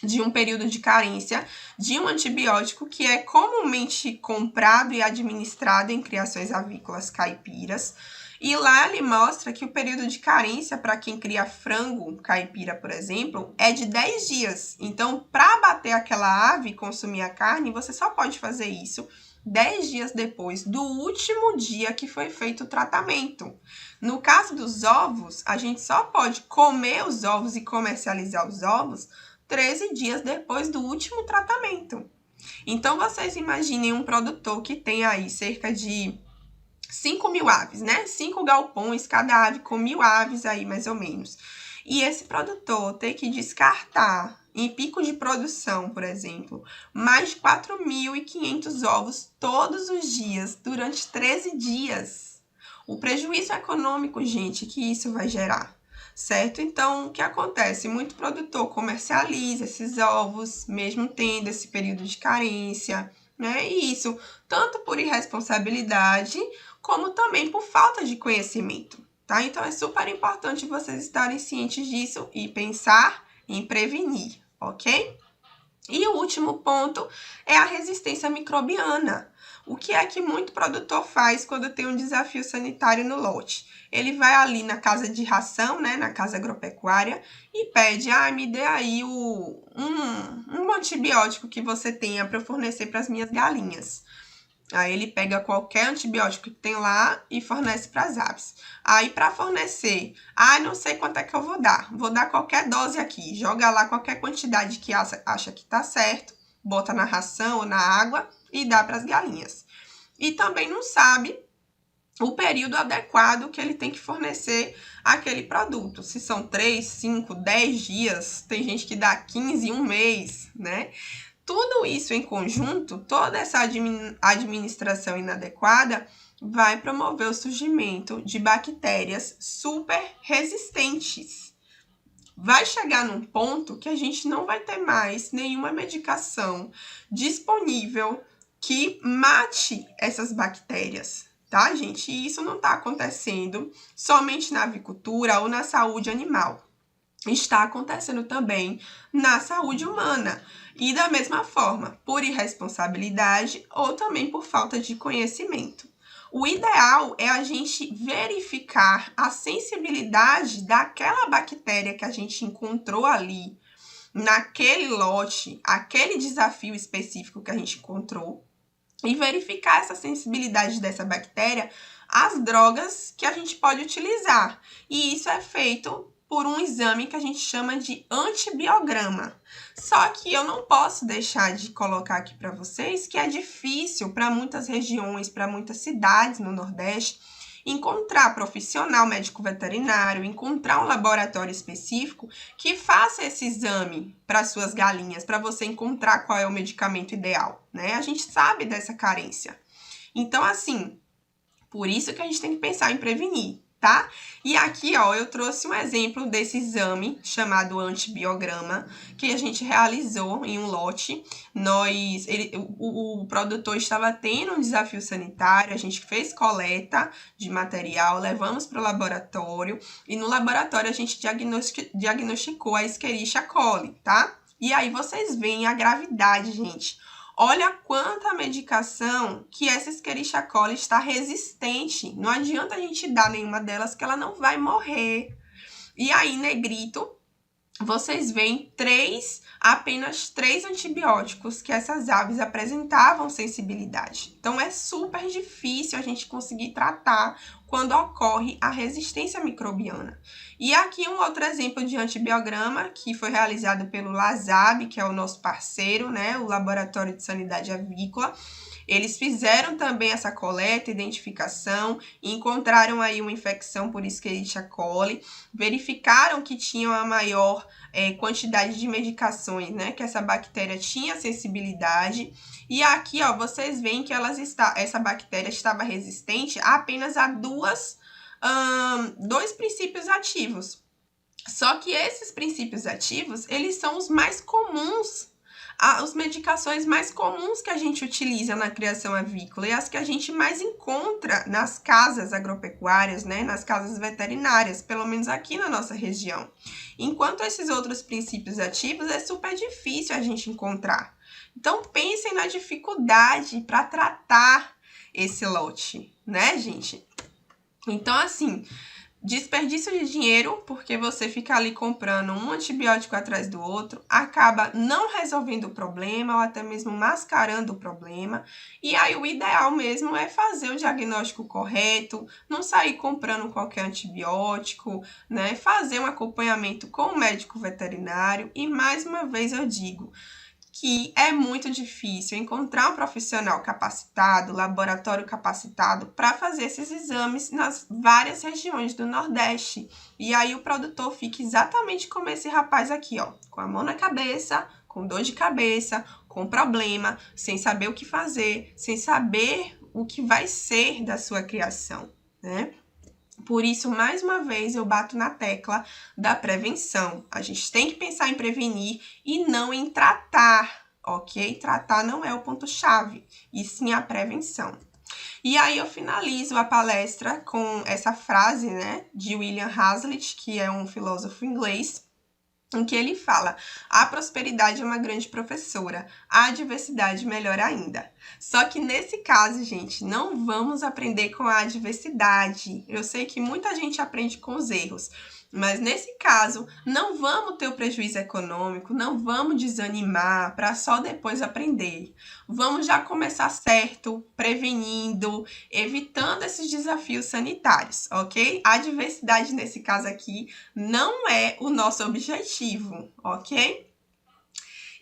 de um período de carência de um antibiótico que é comumente comprado e administrado em criações avícolas caipiras. E lá ele mostra que o período de carência para quem cria frango caipira, por exemplo, é de 10 dias. Então, para abater aquela ave e consumir a carne, você só pode fazer isso 10 dias depois do último dia que foi feito o tratamento. No caso dos ovos, a gente só pode comer os ovos e comercializar os ovos 13 dias depois do último tratamento. Então, vocês imaginem um produtor que tem aí cerca de 5.000 aves, né? 5 galpões, cada ave com 1.000 aves aí, mais ou menos. E esse produtor tem que descartar, em pico de produção, por exemplo, mais de 4.500 ovos todos os dias, durante 13 dias. O prejuízo econômico, gente, que isso vai gerar, certo? Então, o que acontece? Muito produtor comercializa esses ovos, mesmo tendo esse período de carência, né? E isso, tanto por irresponsabilidade, como também por falta de conhecimento, tá? Então, é super importante vocês estarem cientes disso e pensar em prevenir, ok? E o último ponto é a resistência microbiana. O que é que muito produtor faz quando tem um desafio sanitário no lote? Ele vai ali na casa de ração, né, na casa agropecuária, e pede, me dê aí um antibiótico que você tenha para eu fornecer para as minhas galinhas. Aí ele pega qualquer antibiótico que tem lá e fornece para as aves. Aí para fornecer, não sei quanto é que eu vou dar qualquer dose aqui, joga lá qualquer quantidade que acha que tá certo, bota na ração ou na água e dá para as galinhas. E também não sabe o período adequado que ele tem que fornecer aquele produto. Se são 3, 5, 10 dias, tem gente que dá 15, um mês, né? Tudo isso em conjunto, toda essa administração inadequada vai promover o surgimento de bactérias super resistentes. Vai chegar num ponto que a gente não vai ter mais nenhuma medicação disponível que mate essas bactérias, tá, gente? E isso não está acontecendo somente na avicultura ou na saúde animal. Está acontecendo também na saúde humana. E da mesma forma, por irresponsabilidade ou também por falta de conhecimento. O ideal é a gente verificar a sensibilidade daquela bactéria que a gente encontrou ali, naquele lote, aquele desafio específico que a gente encontrou, e verificar essa sensibilidade dessa bactéria às drogas que a gente pode utilizar. E isso é feito por um exame que a gente chama de antibiograma. Só que eu não posso deixar de colocar aqui para vocês que é difícil para muitas regiões, para muitas cidades no Nordeste, encontrar profissional médico veterinário, encontrar um laboratório específico que faça esse exame para suas galinhas, para você encontrar qual é o medicamento ideal, né? A gente sabe dessa carência. Então, assim, por isso que a gente tem que pensar em prevenir, tá? E aqui, ó, eu trouxe um exemplo desse exame chamado antibiograma, que a gente realizou em um lote. O produtor estava tendo um desafio sanitário, a gente fez coleta de material, levamos para o laboratório, e no laboratório a gente diagnosticou a Escherichia coli, tá? E aí vocês veem a gravidade, gente. Olha quanta medicação que essa Escherichia coli está resistente. Não adianta a gente dar nenhuma delas que ela não vai morrer. E aí, negrito, vocês veem apenas 3 antibióticos que essas aves apresentavam sensibilidade. Então, é super difícil a gente conseguir tratar quando ocorre a resistência microbiana. E aqui um outro exemplo de antibiograma que foi realizado pelo LASAB, que é o nosso parceiro, né, o Laboratório de Sanidade Avícola. Eles fizeram também essa coleta, identificação, encontraram aí uma infecção por Escherichia coli, verificaram que tinham a maior quantidade de medicações, né, que essa bactéria tinha sensibilidade. E aqui, ó, vocês veem que essa bactéria estava resistente apenas a dois princípios ativos. Só que esses princípios ativos, eles são os mais comuns, as medicações mais comuns que a gente utiliza na criação avícola e as que a gente mais encontra nas casas agropecuárias, né, nas casas veterinárias, pelo menos aqui na nossa região. Enquanto esses outros princípios ativos é super difícil a gente encontrar. Então, pensem na dificuldade para tratar esse lote, né, gente? Então, assim, desperdício de dinheiro, porque você fica ali comprando um antibiótico atrás do outro, acaba não resolvendo o problema ou até mesmo mascarando o problema. E aí o ideal mesmo é fazer o diagnóstico correto, não sair comprando qualquer antibiótico, né? Fazer um acompanhamento com o médico veterinário. E mais uma vez eu digo que é muito difícil encontrar um profissional capacitado, laboratório capacitado para fazer esses exames nas várias regiões do Nordeste. E aí o produtor fica exatamente como esse rapaz aqui, ó, com a mão na cabeça, com dor de cabeça, com problema, sem saber o que fazer, sem saber o que vai ser da sua criação, né? Por isso, mais uma vez, eu bato na tecla da prevenção. A gente tem que pensar em prevenir e não em tratar, ok? Tratar não é o ponto-chave, e sim a prevenção. E aí eu finalizo a palestra com essa frase, né, de William Hazlitt, que é um filósofo inglês, em que ele fala: a prosperidade é uma grande professora, a adversidade melhor ainda. Só que nesse caso, gente, não vamos aprender com a adversidade. Eu sei que muita gente aprende com os erros, mas nesse caso, não vamos ter o prejuízo econômico, não vamos desanimar para só depois aprender. Vamos já começar certo, prevenindo, evitando esses desafios sanitários, ok? A adversidade nesse caso aqui não é o nosso objetivo, ok?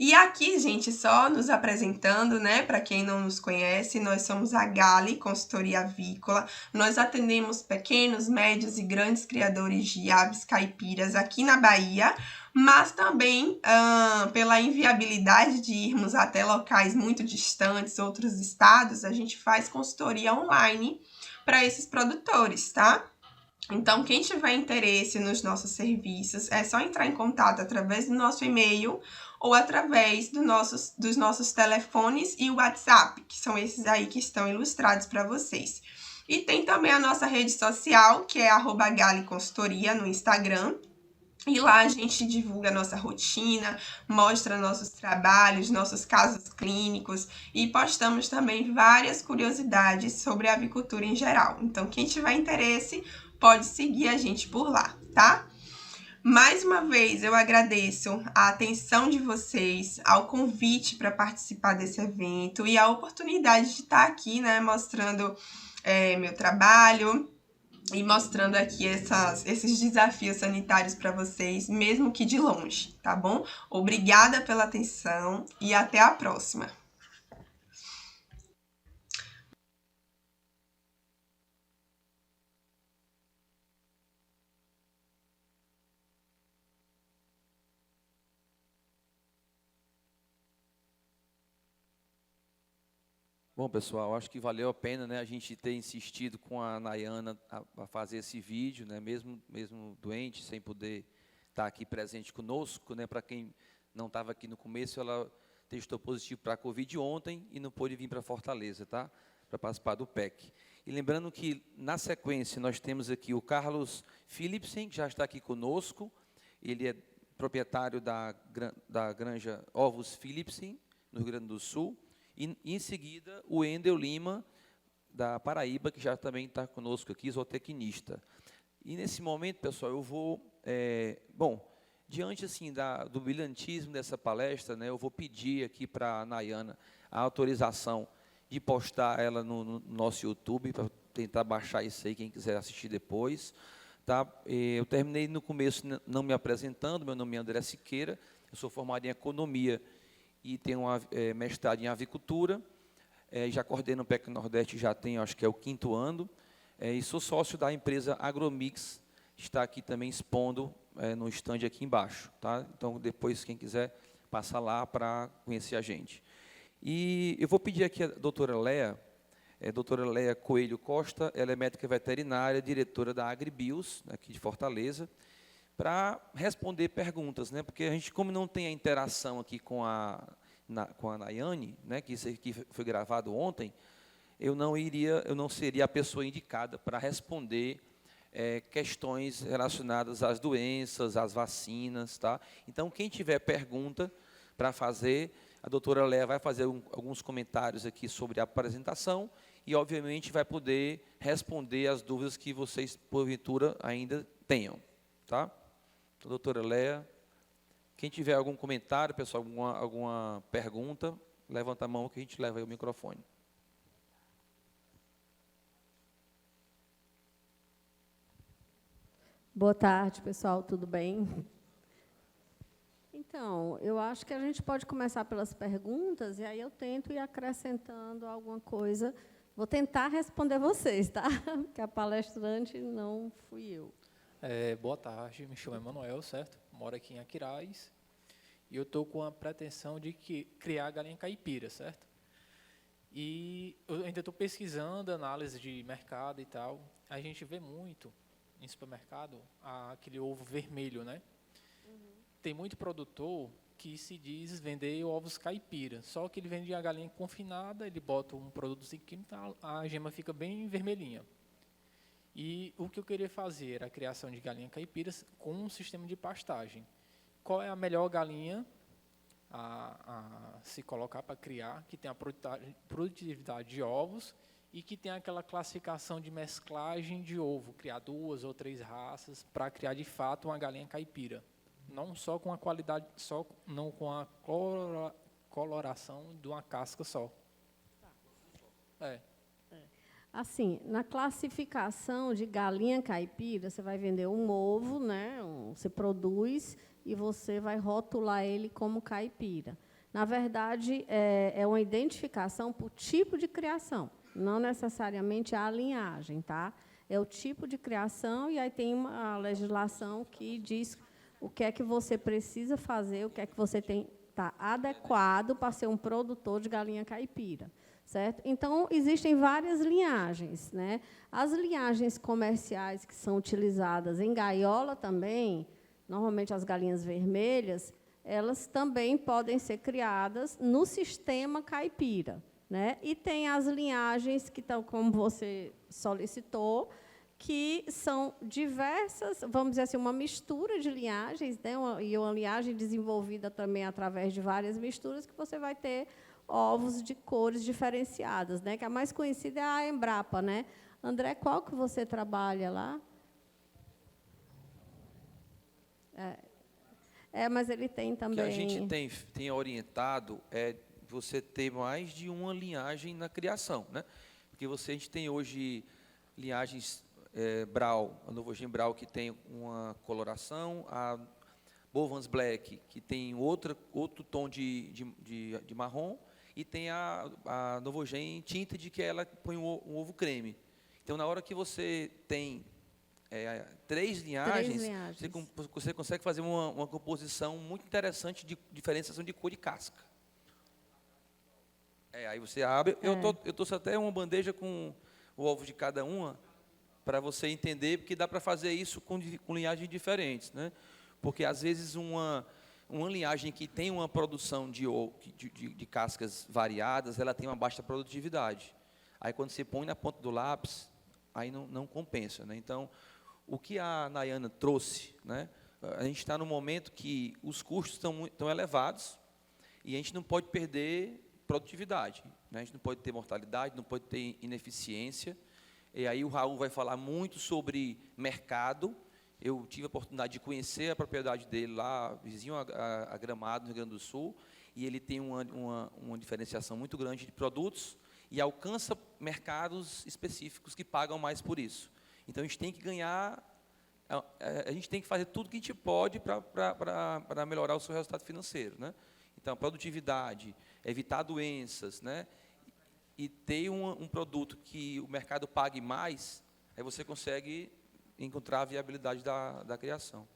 E aqui, gente, só nos apresentando, né, para quem não nos conhece, nós somos a Gali Consultoria Avícola. Nós atendemos pequenos, médios e grandes criadores de aves caipiras aqui na Bahia, mas também pela inviabilidade de irmos até locais muito distantes, outros estados, a gente faz consultoria online para esses produtores, tá? Então, quem tiver interesse nos nossos serviços, é só entrar em contato através do nosso e-mail ou através dos nossos telefones e WhatsApp, que são esses aí que estão ilustrados para vocês. E tem também a nossa rede social, que é @galiconsultoria no Instagram. E lá a gente divulga a nossa rotina, mostra nossos trabalhos, nossos casos clínicos e postamos também várias curiosidades sobre a avicultura em geral. Então, quem tiver interesse, pode seguir a gente por lá, tá? Mais uma vez, eu agradeço a atenção de vocês, ao convite para participar desse evento e a oportunidade de estar aqui, né, mostrando meu trabalho, e mostrando aqui esses desafios sanitários para vocês, mesmo que de longe, tá bom? Obrigada pela atenção e até a próxima. Bom, pessoal, acho que valeu a pena, né, a gente ter insistido com a Nayana a fazer esse vídeo, né, mesmo doente, sem poder estar aqui presente conosco, né, para quem não estava aqui no começo, ela testou positivo para a Covid ontem e não pôde vir para Fortaleza, tá, para participar do PEC. E lembrando que, na sequência, nós temos aqui o Carlos Philipsen, que já está aqui conosco, ele é proprietário da granja Ovos Philipsen, no Rio Grande do Sul. E, em seguida, o Endel Lima, da Paraíba, que já também está conosco aqui, zootecnista. E, nesse momento, pessoal, eu vou... bom, diante assim, do brilhantismo dessa palestra, né, eu vou pedir aqui para a Nayana a autorização de postar ela no nosso YouTube, para tentar baixar isso aí, quem quiser assistir depois. Tá? Eu terminei no começo não me apresentando, meu nome é André Siqueira, eu sou formado em Economia e tenho mestrado em avicultura, já coordeno o PEC Nordeste, já tenho, acho que é o 5º ano, e sou sócio da empresa Agromix, que está aqui também expondo no estande aqui embaixo. Tá? Então, depois, quem quiser, passa lá para conhecer a gente. E eu vou pedir aqui a doutora Léa Coelho Costa, ela é médica veterinária, diretora da Agribios, aqui de Fortaleza, para responder perguntas, né? Porque a gente, como não tem a interação aqui com a Nayane, né? Que isso aqui foi gravado ontem, eu não seria a pessoa indicada para responder questões relacionadas às doenças, às vacinas, tá? Então, quem tiver pergunta para fazer, a doutora Léa vai fazer alguns comentários aqui sobre a apresentação e, obviamente, vai poder responder as dúvidas que vocês, porventura, ainda tenham, tá? Então, doutora Léa, quem tiver algum comentário, pessoal, alguma pergunta, levanta a mão que a gente leva aí o microfone. Boa tarde, pessoal, tudo bem? Então, eu acho que a gente pode começar pelas perguntas, e aí eu tento ir acrescentando alguma coisa. Vou tentar responder vocês, tá? Porque a palestrante não fui eu. Boa tarde, me chamo Emanuel, certo? Moro aqui em Aquiraz e eu estou com a pretensão de criar galinha caipira, certo? E eu ainda estou pesquisando análise de mercado e tal. A gente vê muito em supermercado aquele ovo vermelho, né? Uhum. Tem muito produtor que se diz vender ovos caipira, só que ele vende a galinha confinada, ele bota um produto químico, a gema fica bem vermelhinha. E o que eu queria fazer era a criação de galinha caipiras com um sistema de pastagem. Qual é a melhor galinha a se colocar para criar, que tem a produtividade de ovos e que tem aquela classificação de mesclagem de ovo, criar 2 ou 3 raças para criar de fato uma galinha caipira. Não só com a qualidade, não com a coloração de uma casca só. Assim, na classificação de galinha caipira, você vai vender um ovo, né? Você produz e você vai rotular ele como caipira. Na verdade, é uma identificação por tipo de criação, não necessariamente a linhagem, tá? É o tipo de criação e aí tem uma legislação que diz o que é que você precisa fazer, o que é que você está adequado para ser um produtor de galinha caipira. Certo? Então, existem várias linhagens, né? As linhagens comerciais que são utilizadas em gaiola também, normalmente as galinhas vermelhas, elas também podem ser criadas no sistema caipira, né? E tem as linhagens que estão, como você solicitou, que são diversas, vamos dizer assim, uma mistura de linhagens, né? E uma linhagem desenvolvida também através de várias misturas que você vai ter ovos de cores diferenciadas, né? Que a mais conhecida é a Embrapa, né? André, qual que você trabalha lá? Mas ele tem também... O que a gente tem orientado é você ter mais de uma linhagem na criação, né? Porque a gente tem hoje linhagens Brau, a Novogem Brau, que tem uma coloração, a Bovans Black, que tem outro tom de marrom, e tem a Novogem Tinted, que ela põe um ovo creme. Então, na hora que você tem três linhagens, você consegue fazer uma composição muito interessante de diferenciação de cor de casca. Aí você abre, eu trouxe até uma bandeja com o ovo de cada uma, para você entender, porque dá para fazer isso com linhagens diferentes, né? Porque, às vezes, uma linhagem que tem uma produção de cascas variadas, ela tem uma baixa produtividade. Aí, quando você põe na ponta do lápis, aí não compensa, né? Então, o que a Nayana trouxe, né? A gente está no momento que os custos estão elevados e a gente não pode perder produtividade, né? A gente não pode ter mortalidade, não pode ter ineficiência. E aí o Raul vai falar muito sobre mercado. Eu tive a oportunidade de conhecer a propriedade dele lá, vizinho a Gramado, no Rio Grande do Sul, e ele tem uma diferenciação muito grande de produtos e alcança mercados específicos que pagam mais por isso. Então, a gente tem que ganhar, a gente tem que fazer tudo que a gente pode para melhorar o seu resultado financeiro, né? Então, produtividade, evitar doenças, né? E ter um produto que o mercado pague mais, aí você consegue encontrar a viabilidade da criação.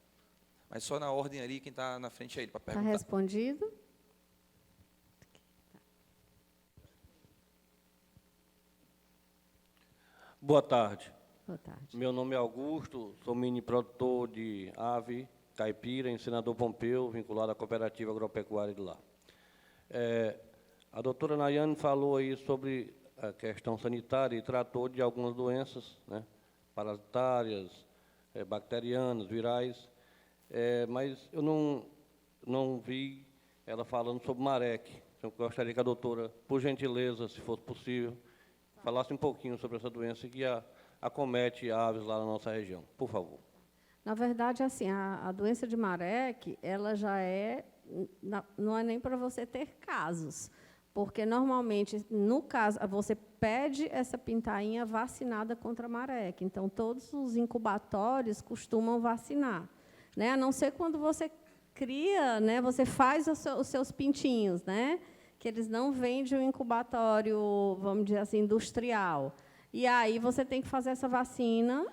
Mas só na ordem ali, quem está na frente é ele, para perguntar. Está respondido? Boa tarde. Boa tarde. Meu nome é Augusto, sou mini produtor de ave caipira em Senador Pompeu, vinculado à Cooperativa Agropecuária de lá. A doutora Nayane falou aí sobre a questão sanitária e tratou de algumas doenças, né, parasitárias, bacterianas, virais, mas eu não vi ela falando sobre marek. Eu gostaria que a doutora, por gentileza, se fosse possível, falasse um pouquinho sobre essa doença que acomete aves lá na nossa região, por favor. Na verdade, assim, a doença de marek, ela já não é nem para você ter casos, porque, normalmente, no caso, você pede essa pintainha vacinada contra a marek. Então, todos os incubatórios costumam vacinar, né? A não ser quando você cria, né? Você faz os seus pintinhos, né? Que eles não vêm de um incubatório, vamos dizer assim, industrial. E aí você tem que fazer essa vacina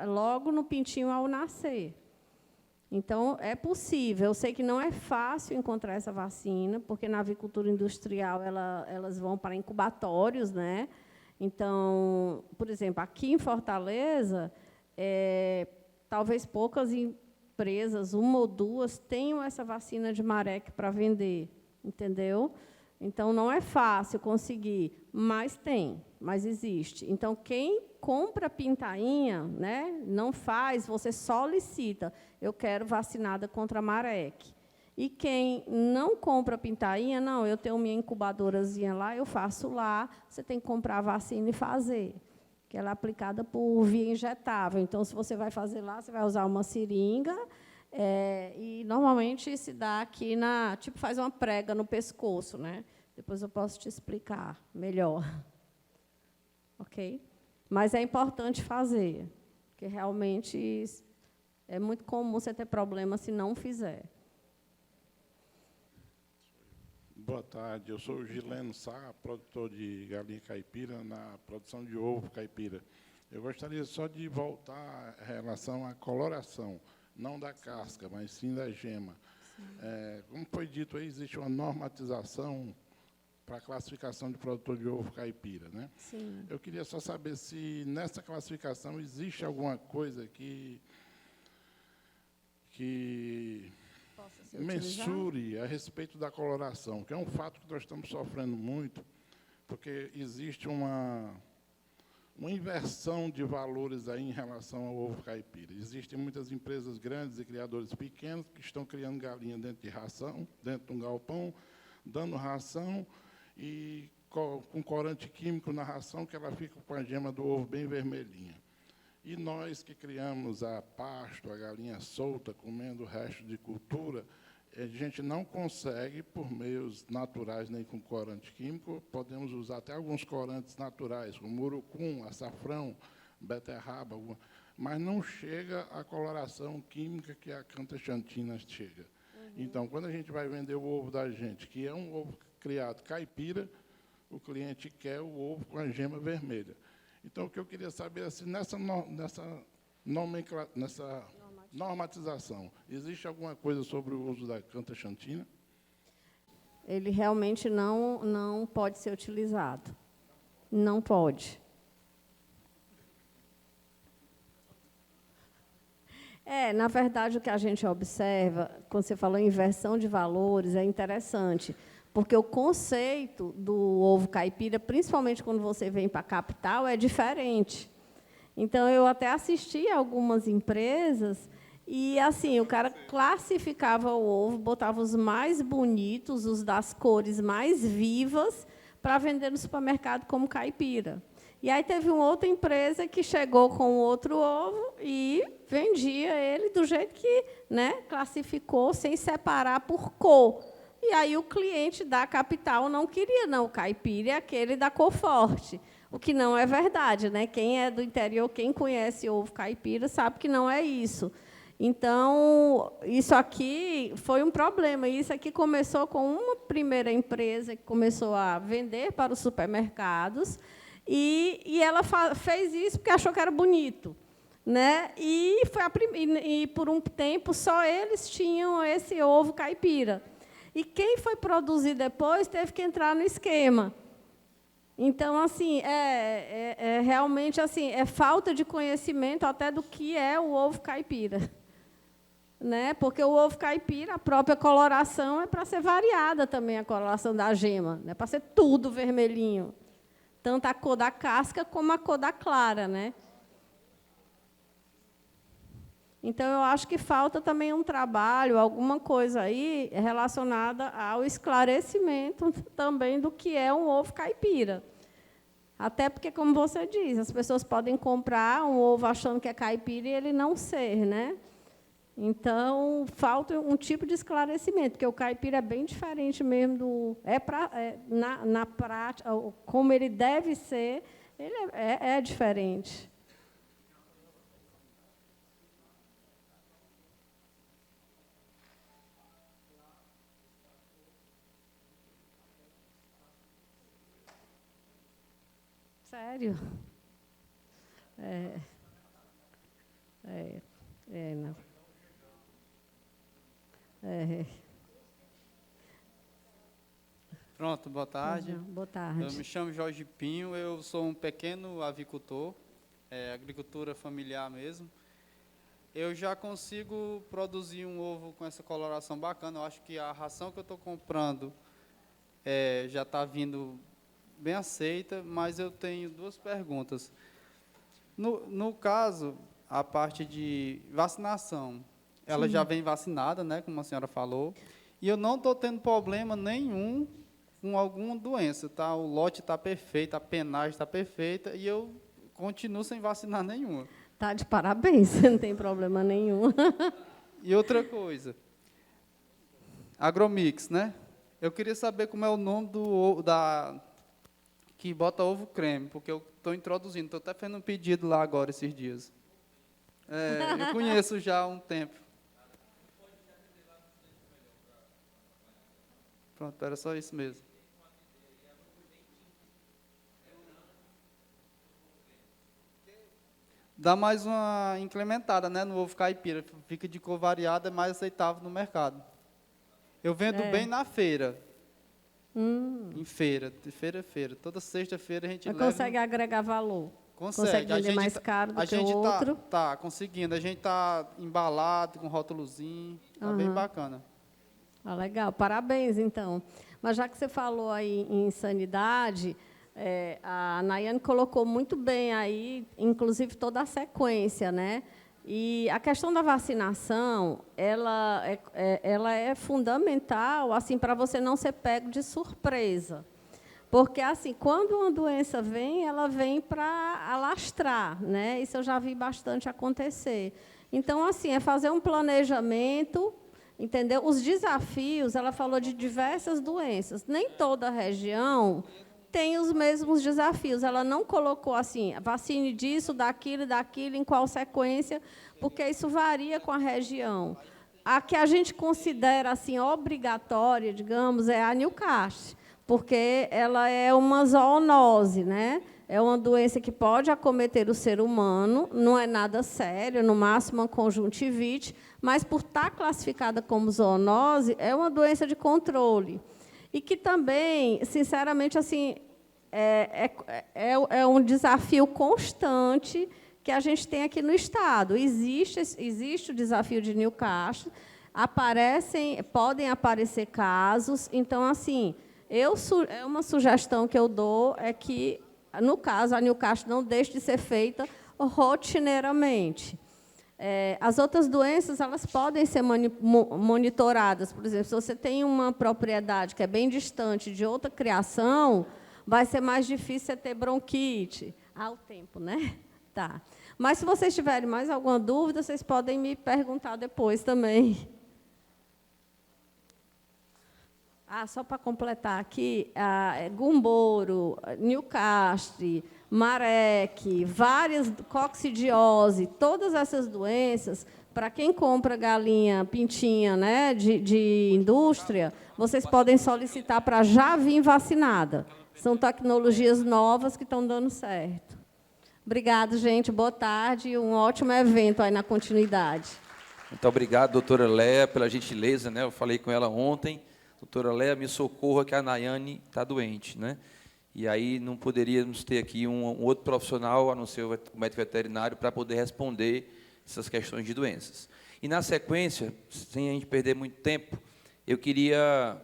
logo no pintinho ao nascer. Então, é possível. Eu sei que não é fácil encontrar essa vacina, porque na avicultura industrial elas vão para incubatórios, né? Então, por exemplo, aqui em Fortaleza, talvez poucas empresas, uma ou duas, tenham essa vacina de marek para vender, entendeu? Então, não é fácil conseguir, mas existe. Então, quem compra pintainha, né, não faz, você solicita, eu quero vacinada contra a marek. E quem não compra pintainha, não, eu tenho minha incubadorazinha lá, eu faço lá, você tem que comprar a vacina e fazer, que ela é aplicada por via injetável. Então, se você vai fazer lá, você vai usar uma seringa, e normalmente se dá aqui tipo, faz uma prega no pescoço, né? Depois eu posso te explicar melhor. Ok? Mas é importante fazer, porque realmente é muito comum você ter problema se não fizer. Boa tarde, eu sou o Gileno Sá, produtor de galinha caipira na produção de ovo caipira. Eu gostaria só de voltar em relação à coloração, não da casca, mas sim da gema. Como foi dito aí, existe uma normatização para a classificação de produtor de ovo caipira, né? Sim. Eu queria só saber se nessa classificação existe alguma coisa que mensure a respeito da coloração, que é um fato que nós estamos sofrendo muito, porque existe uma inversão de valores aí em relação ao ovo caipira. Existem muitas empresas grandes e criadores pequenos que estão criando galinha dentro de ração, dentro de um galpão, dando ração e com corante químico na ração, que ela fica com a gema do ovo bem vermelhinha. E nós que criamos a pasto, a galinha solta, comendo o resto de cultura, a gente não consegue, por meios naturais, nem com corante químico, podemos usar até alguns corantes naturais, como urucum, açafrão, beterraba, mas não chega à coloração química que a cantaxantina chega. Então, quando a gente vai vender o ovo da gente, que é um ovo criado caipira, o cliente quer o ovo com a gema vermelha. Então, o que eu queria saber é se nessa normatização, existe alguma coisa sobre o uso da cantaxantina? Ele realmente não pode ser utilizado. Não pode. Na verdade, o que a gente observa, quando você falou em inversão de valores, é interessante, porque o conceito do ovo caipira, principalmente quando você vem para a capital, é diferente. Então, eu até assisti a algumas empresas e, assim, o cara classificava o ovo, botava os mais bonitos, os das cores mais vivas, para vender no supermercado como caipira. E aí teve uma outra empresa que chegou com outro ovo e vendia ele do jeito que, né, classificou, sem separar por cor. E aí o cliente da capital não queria, não, o caipira é aquele da cor forte. O que não é verdade, né? Quem é do interior, quem conhece ovo caipira, sabe que não é isso. Então, isso aqui foi um problema. Isso aqui começou com uma primeira empresa que começou a vender para os supermercados, e ela fez isso porque achou que era bonito, né? E por um tempo só eles tinham esse ovo caipira. E quem foi produzir depois teve que entrar no esquema. Então, assim, realmente assim, é falta de conhecimento até do que é o ovo caipira. Né? Porque o ovo caipira, a própria coloração é para ser variada também, a coloração da gema, não é para ser tudo vermelhinho. Tanto a cor da casca como a cor da clara, né? Então, eu acho que falta também um trabalho, alguma coisa aí relacionada ao esclarecimento também do que é um ovo caipira. Até porque, como você diz, as pessoas podem comprar um ovo achando que é caipira e ele não ser, né? Então, falta um tipo de esclarecimento, porque o caipira é bem diferente mesmo na prática, como ele deve ser, ele é diferente. Sério? Não. Pronto, boa tarde. Boa tarde. Eu me chamo Jorge Pinho, eu sou um pequeno avicultor, agricultura familiar mesmo. Eu já consigo produzir um ovo com essa coloração bacana. Eu acho que a ração que eu estou comprando já está vindo bem aceita, mas eu tenho duas perguntas. No caso, a parte de vacinação, ela já vem vacinada, né, como a senhora falou, e eu não estou tendo problema nenhum com alguma doença, tá? O lote está perfeito, a penagem está perfeita, e eu continuo sem vacinar nenhuma. Tá de parabéns, não tem problema nenhum. E outra coisa, Agromix, né? Eu queria saber como é o nome que bota ovo creme, porque eu estou introduzindo, estou até fazendo um pedido lá agora esses dias. Eu conheço já há um tempo. Pronto, era só isso mesmo. Dá mais uma incrementada, né, no ovo caipira. Fica de cor variada, é mais aceitável no mercado. Eu vendo bem na feira. Em feira. Toda sexta-feira a gente leva... Consegue agregar valor? Consegue vender mais caro do que o outro? Tá conseguindo. A gente está embalado, com rótulozinho. Está bem bacana. Legal. Parabéns, então. Mas já que você falou aí em sanidade, a Nayane colocou muito bem aí, inclusive, toda a sequência, né? E a questão da vacinação, ela é fundamental, assim, para você não ser pego de surpresa. Porque, assim, quando uma doença vem, ela vem para alastrar, né? Isso eu já vi bastante acontecer. Então, assim, é fazer um planejamento, entendeu? Os desafios, ela falou de diversas doenças. Nem toda região tem os mesmos desafios. Ela não colocou assim, vacine disso, daquilo, em qual sequência, porque isso varia com a região. A que a gente considera assim obrigatória, digamos, é a Newcastle, porque ela é uma zoonose, né? É uma doença que pode acometer o ser humano, não é nada sério, no máximo uma conjuntivite, mas, por estar classificada como zoonose, é uma doença de controle. E que também, sinceramente, assim, é um desafio constante que a gente tem aqui no Estado. Existe o desafio de Newcastle, podem aparecer casos. Então, assim, é uma sugestão que eu dou, é que, no caso, a Newcastle não deixe de ser feita rotineiramente. As outras doenças, elas podem ser monitoradas. Por exemplo, se você tem uma propriedade que é bem distante de outra criação, vai ser mais difícil você ter bronquite. O tempo, né? Tá. Mas, se vocês tiverem mais alguma dúvida, vocês podem me perguntar depois também. Só para completar aqui, Gumboro, Newcastle, Marek, várias coccidiose, todas essas doenças, para quem compra galinha pintinha, né, de indústria, vocês podem solicitar para já vir vacinada. São tecnologias novas que estão dando certo. Obrigada, gente. Boa tarde e um ótimo evento aí na continuidade. Muito obrigado, doutora Léa, pela gentileza, né? Eu falei com ela ontem. Doutora Léa, me socorra que a Nayane está doente, né? E aí não poderíamos ter aqui um outro profissional, a não ser o médico veterinário, para poder responder essas questões de doenças. E, na sequência, sem a gente perder muito tempo, eu queria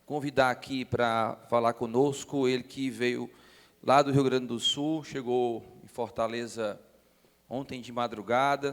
convidar aqui para falar conosco ele que veio lá do Rio Grande do Sul, chegou em Fortaleza ontem de madrugada,